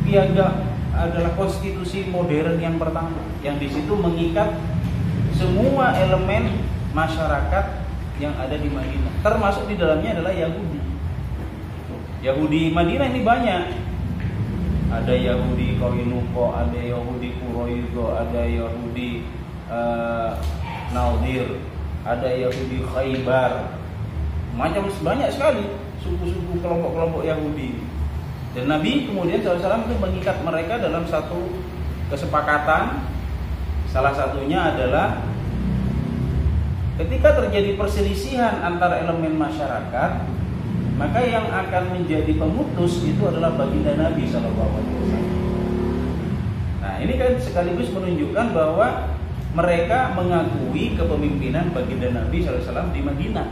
piagam, adalah konstitusi modern yang pertama, yang di situ mengikat semua elemen masyarakat yang ada di Madinah, termasuk di dalamnya adalah Yahudi. Yahudi Madinah ini banyak. Ada Yahudi Koinuko, ada Yahudi Quraido, ada Yahudi Nadir, ada Yahudi Khaybar, macam banyak sekali suku-suku kelompok-kelompok Yahudi. Dan Nabi kemudian SAW itu mengikat mereka dalam satu kesepakatan. Salah satunya adalah ketika terjadi perselisihan antara elemen masyarakat, maka yang akan menjadi pemutus itu adalah baginda Nabi SAW. Nah, ini kan sekaligus menunjukkan bahwa mereka mengakui kepemimpinan baginda Nabi SAW di Madinah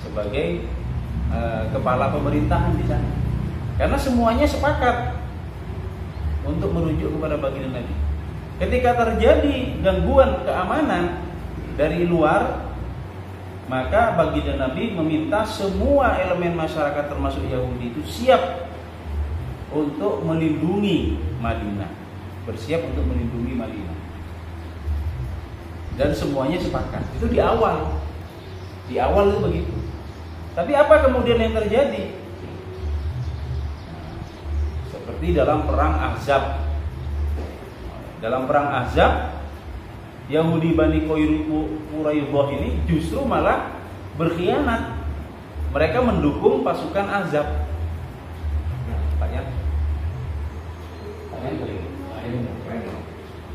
sebagai kepala pemerintahan di sana. Karena semuanya sepakat untuk merujuk kepada baginda Nabi. Ketika terjadi gangguan keamanan dari luar, maka baginda Nabi meminta semua elemen masyarakat termasuk Yahudi itu siap untuk melindungi Madinah, bersiap untuk melindungi Madinah. Dan semuanya sepakat. Itu di awal itu begitu. Tapi apa kemudian yang terjadi? Seperti dalam perang Ahzab. Dalam perang Ahzab, Yahudi Bani Quraidah ini justru malah berkhianat. Mereka mendukung pasukan Ahzab. Pak Yan?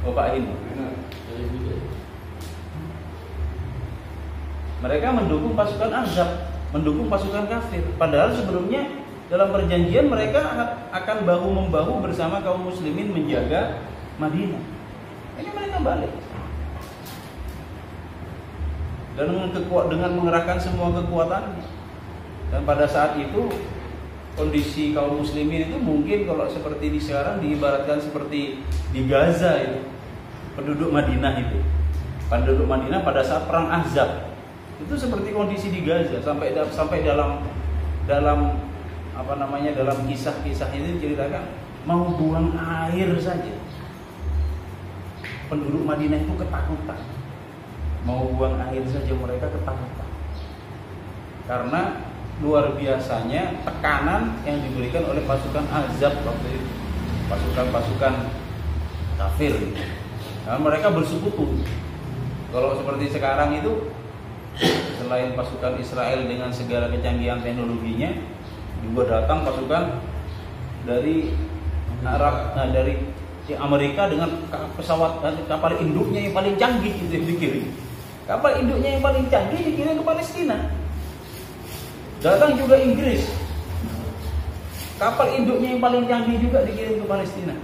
Oh, Pak Hin. Mereka mendukung pasukan Ahzab, mendukung pasukan kafir. Padahal sebelumnya dalam perjanjian mereka akan bahu-membahu bersama kaum muslimin menjaga Madinah. Ini mereka balik. Dan dengan mengerahkan semua kekuatannya. Dan pada saat itu kondisi kaum muslimin itu mungkin kalau seperti di sekarang diibaratkan seperti di Gaza itu. Penduduk Madinah itu. Penduduk Madinah pada saat perang Ahzab. Itu seperti kondisi di Gaza sampai dalam dalam kisah-kisah ini diceritakan mau buang air saja. Penduduk Madinah itu ketakutan. Mau buang air saja mereka ketakutan. Karena luar biasanya tekanan yang diberikan oleh pasukan Ahzab waktu itu. Pasukan kafir. Nah, mereka bersekutu. Kalau seperti sekarang itu selain pasukan Israel dengan segala kecanggihan teknologinya, juga datang pasukan dari dari Amerika dengan pesawat kapal induknya yang paling canggih itu dikirim. Kapal induknya yang paling canggih dikirim ke Palestina. Datang juga Inggris. Kapal induknya yang paling canggih juga dikirim ke Palestina.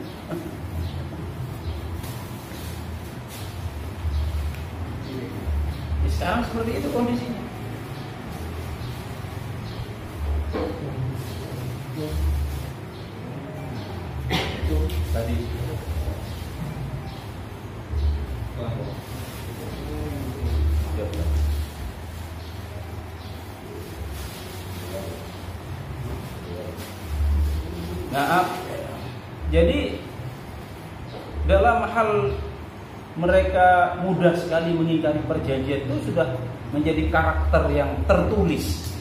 Sekarang seperti itu kondisinya. Itu tadi. Nah, jadi dalam hal mereka mudah sekali mengingkari perjanjian itu sudah menjadi karakter yang tertulis.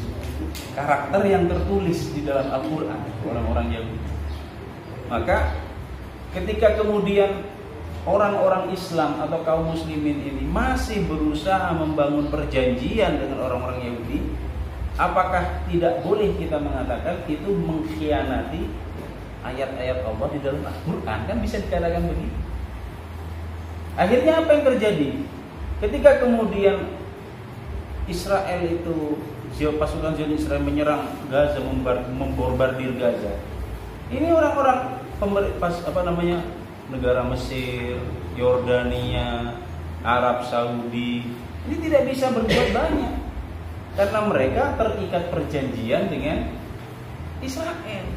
Karakter yang tertulis di dalam Al-Quran orang-orang Yahudi. Maka ketika kemudian orang-orang Islam atau kaum muslimin ini masih berusaha membangun perjanjian dengan orang-orang Yahudi, apakah tidak boleh kita mengatakan itu mengkhianati ayat-ayat Allah di dalam Al-Quran? Kan bisa dikatakan begitu. Akhirnya apa yang terjadi? Ketika kemudian Israel itu, pasukan Zionis Israel menyerang Gaza, membombardir Gaza. Ini orang-orang negara Mesir, Yordania, Arab Saudi, ini tidak bisa berbuat banyak karena mereka terikat perjanjian dengan Israel.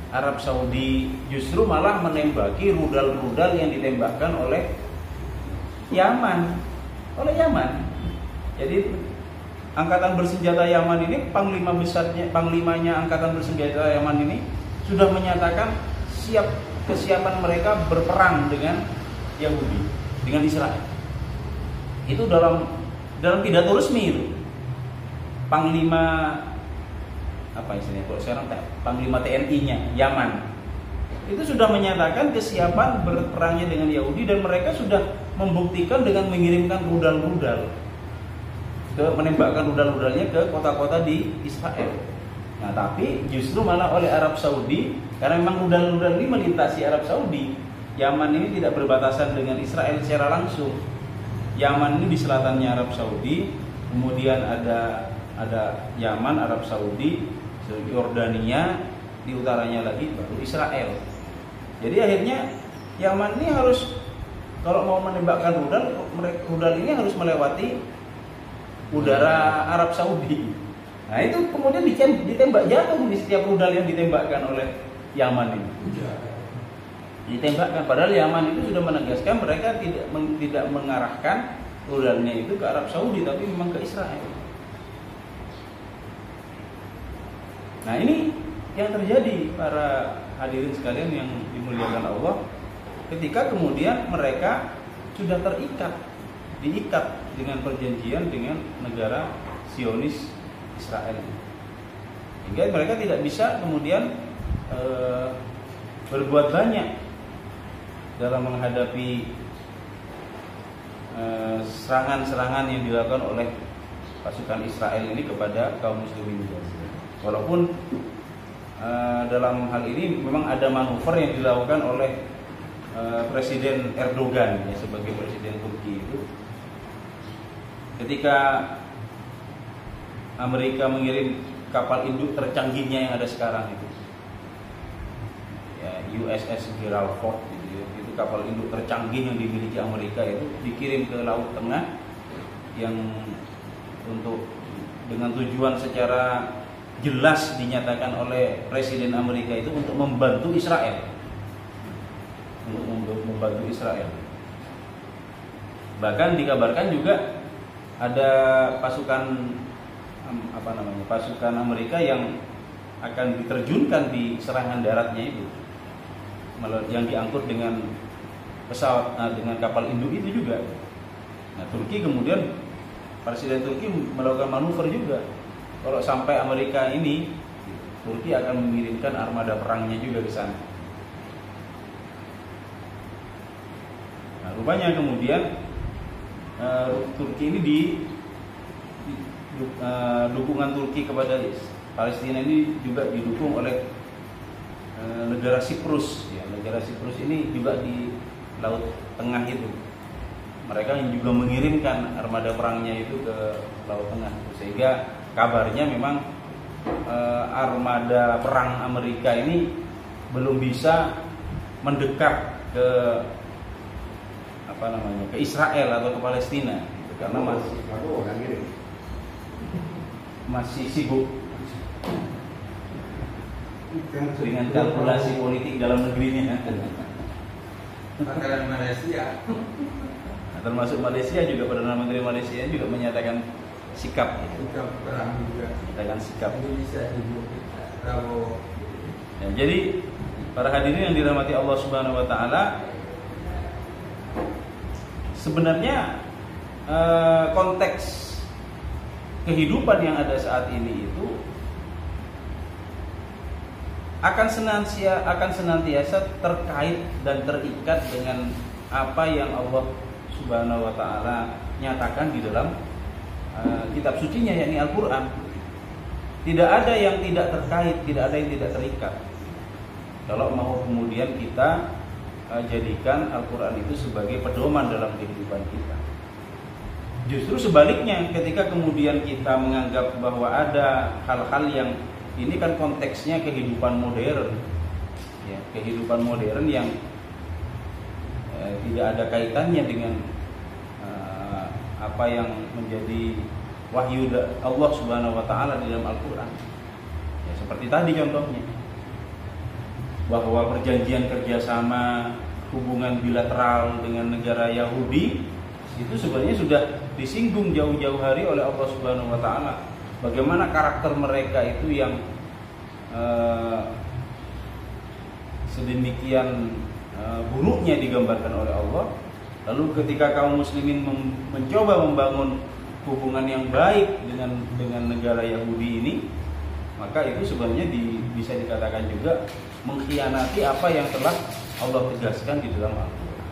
Arab Saudi justru malah menembaki rudal-rudal yang ditembakkan oleh Yaman. Jadi angkatan bersenjata Yaman ini, panglimanya angkatan bersenjata Yaman ini sudah menyatakan kesiapan mereka berperang dengan Yahudi, dengan Israel. Itu dalam pidato resmi itu. Panglima Panglima TNI-nya Yaman itu sudah menyatakan kesiapan berperangnya dengan Yahudi, dan mereka sudah membuktikan dengan mengirimkan rudal-rudal. menembakkan rudal-rudalnya ke kota-kota di Israel. Nah, tapi justru malah oleh Arab Saudi, karena memang rudal-rudal ini melintasi Arab Saudi. Yaman ini tidak berbatasan dengan Israel secara langsung. Yaman ini di selatannya Arab Saudi, kemudian ada Yaman, Arab Saudi, Yordania, di utaranya lagi baru Israel. Jadi akhirnya Yaman ini harus, kalau mau menembakkan rudal ini harus melewati udara Arab Saudi. Nah itu kemudian ditembak jatuh di setiap rudal yang ditembakkan oleh Yaman ini. Ditembakkan, padahal Yaman itu sudah menegaskan mereka tidak mengarahkan rudalnya itu ke Arab Saudi, tapi memang ke Israel. Nah ini yang terjadi para hadirin sekalian yang dimuliakan Allah, ketika kemudian mereka sudah diikat dengan perjanjian dengan negara Zionis Israel, hingga mereka tidak bisa kemudian berbuat banyak dalam menghadapi serangan-serangan yang dilakukan oleh pasukan Israel ini kepada kaum muslimin. Walaupun dalam hal ini memang ada manuver yang dilakukan oleh Presiden Erdogan ya, sebagai Presiden Turki itu, ketika Amerika mengirim kapal induk tercanggihnya yang ada sekarang itu, ya, USS Gerald Ford itu kapal induk tercanggih yang dimiliki Amerika, itu dikirim ke Laut Tengah yang dengan tujuan secara jelas dinyatakan oleh Presiden Amerika itu untuk membantu Israel, Bahkan dikabarkan juga ada pasukan Amerika yang akan diterjunkan di serangan daratnya itu, yang diangkut dengan pesawat, dengan kapal induk itu juga. Nah, Turki kemudian, Presiden Turki melakukan manuver juga. Kalau sampai Amerika ini, Turki akan mengirimkan armada perangnya juga ke sana. Nah, rupanya kemudian Turki ini dukungan Turki kepada Palestina ini juga didukung oleh negara Siprus. Ya, negara Siprus ini juga di Laut Tengah itu. Mereka juga mengirimkan armada perangnya itu ke Laut Tengah. Sehingga kabarnya memang armada perang Amerika ini belum bisa mendekat ke Israel atau ke Palestina, karena masih sibuk dengan kalkulasi politik dalam negerinya. Makanan Malaysia, termasuk Malaysia juga, Perdana Menteri Malaysia juga menyatakan sikap perang juga. Menyatakan sikap. Indonesia sibuk. Ya, jadi para hadirin yang dirahmati Allah Subhanahu Wa Taala, sebenarnya konteks kehidupan yang ada saat ini itu akan senantiasa terkait dan terikat dengan apa yang Allah Subhanahu wa taala nyatakan di dalam kitab sucinya, yakni Al-Qur'an. Tidak ada yang tidak terkait, tidak ada yang tidak terikat. Kalau mau kemudian kita jadikan Al-Qur'an itu sebagai pedoman dalam kehidupan kita. Justru sebaliknya, ketika kemudian kita menganggap bahwa ada hal-hal yang ini kan konteksnya kehidupan modern, ya, kehidupan modern yang tidak ada kaitannya dengan apa yang menjadi wahyu Allah Subhanahu Wa Taala di dalam Al-Quran. Ya, seperti tadi contohnya, bahwa perjanjian kerjasama hubungan bilateral dengan negara Yahudi itu sebenarnya sudah disinggung jauh-jauh hari oleh Allah Subhanahu Wa Taala. Bagaimana karakter mereka itu yang sedemikian buruknya digambarkan oleh Allah. Lalu ketika kaum muslimin mencoba membangun hubungan yang baik dengan negara Yahudi ini, maka itu sebenarnya bisa dikatakan juga mengkhianati apa yang telah Allah tegaskan di dalam Al-Quran.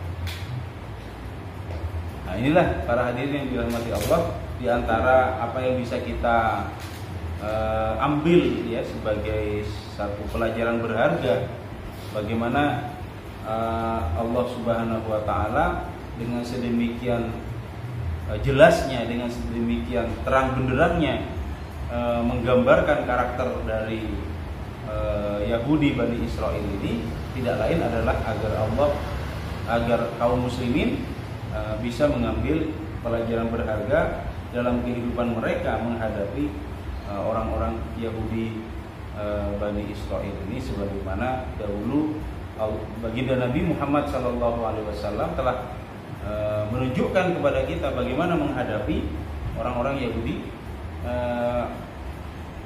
Nah, inilah para hadirin yang dirahmati Allah, di antara apa yang bisa kita ambil ya sebagai satu pelajaran berharga, bagaimana Allah Subhanahu wa taala dengan sedemikian jelasnya, dengan sedemikian terang benderangnya menggambarkan karakter dari Yahudi Bani Israel ini tidak lain adalah agar kaum muslimin bisa mengambil pelajaran berharga dalam kehidupan mereka menghadapi orang-orang Yahudi Bani Israel ini, sebagaimana dahulu baginda Nabi Muhammad SAW telah menunjukkan kepada kita bagaimana menghadapi orang-orang Yahudi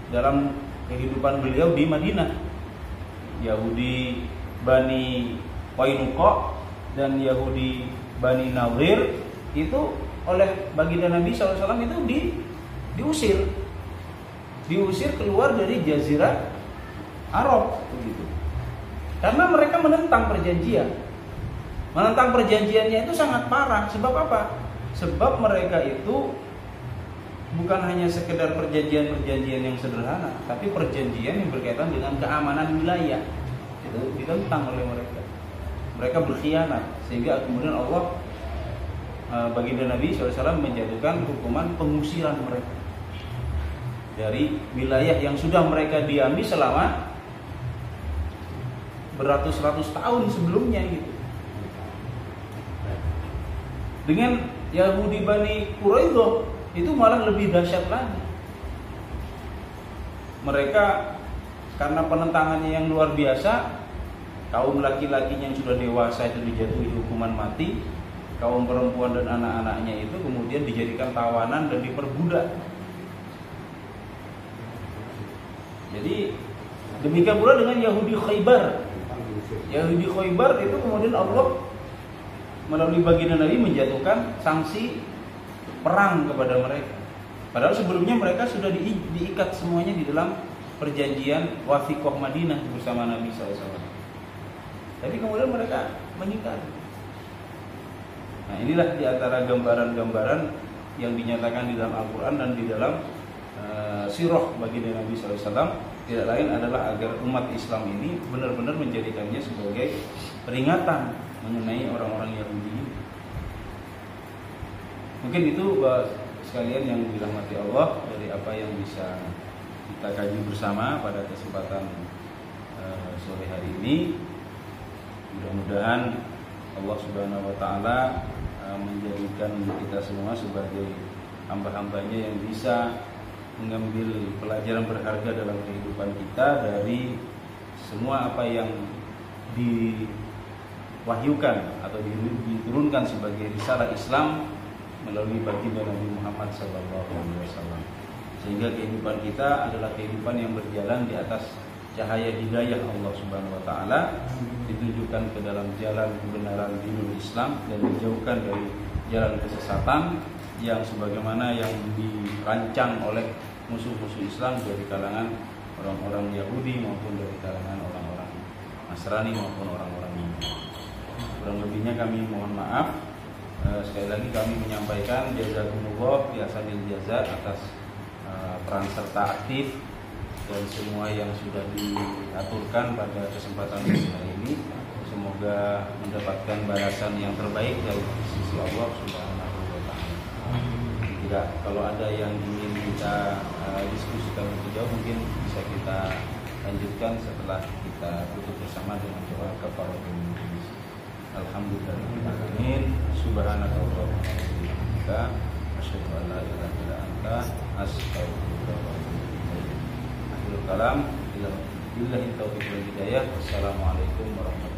dalam kehidupan beliau di Madinah. Yahudi Bani Qainuqa dan Yahudi Bani Nadir itu oleh baginda Nabi SAW itu diusir keluar dari Jazirah Arab begitu. Karena mereka menentang perjanjian. Menentang perjanjiannya itu sangat parah. Sebab apa? Sebab mereka itu bukan hanya sekedar perjanjian-perjanjian yang sederhana, tapi perjanjian yang berkaitan dengan keamanan wilayah. Itu ditentang oleh mereka. Mereka berkhianat, sehingga kemudian Allah baginda Nabi SAW menjatuhkan hukuman pengusiran mereka dari wilayah yang sudah mereka diami selama beratus-ratus tahun sebelumnya gitu. Dengan Yahudi Bani Quraidah itu malah lebih dahsyat lagi. Mereka karena penentangannya yang luar biasa, kaum laki-lakinya yang sudah dewasa itu dijatuhi hukuman mati, kaum perempuan dan anak-anaknya itu kemudian dijadikan tawanan dan diperbudak. Jadi demikian pula dengan Yahudi Khaybar. Yahudi Khaybar itu kemudian Allah melalui baginda Nabi menjatuhkan sanksi perang kepada mereka. Padahal sebelumnya mereka sudah diikat semuanya di dalam perjanjian Wathiqah Madinah bersama Nabi SAW. Tapi kemudian mereka mengingkari. Nah, inilah di antara gambaran-gambaran yang dinyatakan di dalam Al-Quran dan di dalam sirah baginda Nabi SAW. Tidak lain adalah agar umat Islam ini benar-benar menjadikannya sebagai peringatan mengenai orang-orang Yahudi ini. Mungkin itu sekalian yang dirahmati Allah dari apa yang bisa kita kaji bersama pada kesempatan sore hari ini. Mudah-mudahan Allah Subhanahu wa taala menjadikan kita semua sebagai hamba-hambanya yang bisa mengambil pelajaran berharga dalam kehidupan kita dari semua apa yang diwahyukan atau diturunkan sebagai risalah Islam melalui baginda Nabi Muhammad SAW. Sehingga kehidupan kita adalah kehidupan yang berjalan di atas cahaya hidayah Allah Subhanahu wa taala, ditunjukkan ke dalam jalan kebenaran dinul Islam dan dijauhkan dari jalan kesesatan yang sebagaimana yang dirancang oleh musuh-musuh Islam dari kalangan orang-orang Yahudi maupun dari kalangan orang-orang Nasrani maupun orang-orang Yahudi. Kurang lebihnya kami mohon maaf. Sekali lagi kami menyampaikan jazakumullah bi ahsanil jaza atas peran serta aktif dan semua yang sudah diaturkan pada kesempatan hari ini. Semoga mendapatkan balasan yang terbaik dari sisi Allah Subhanahu wa taala. Tidak, kalau ada yang ingin kita diskusikan lebih jauh mungkin bisa kita lanjutkan setelah kita tutup bersama dengan doa kafaratul majlis. Alhamdulillahirabbil subhanakallahumma wa bihamdika asyhadu an la ilaha illa anta astaghfiruka wa atubu ilaik. Akhirul kalam billahi taufiq wal hidayah. Wassalamualaikum warahmatullahi wabarakatuh.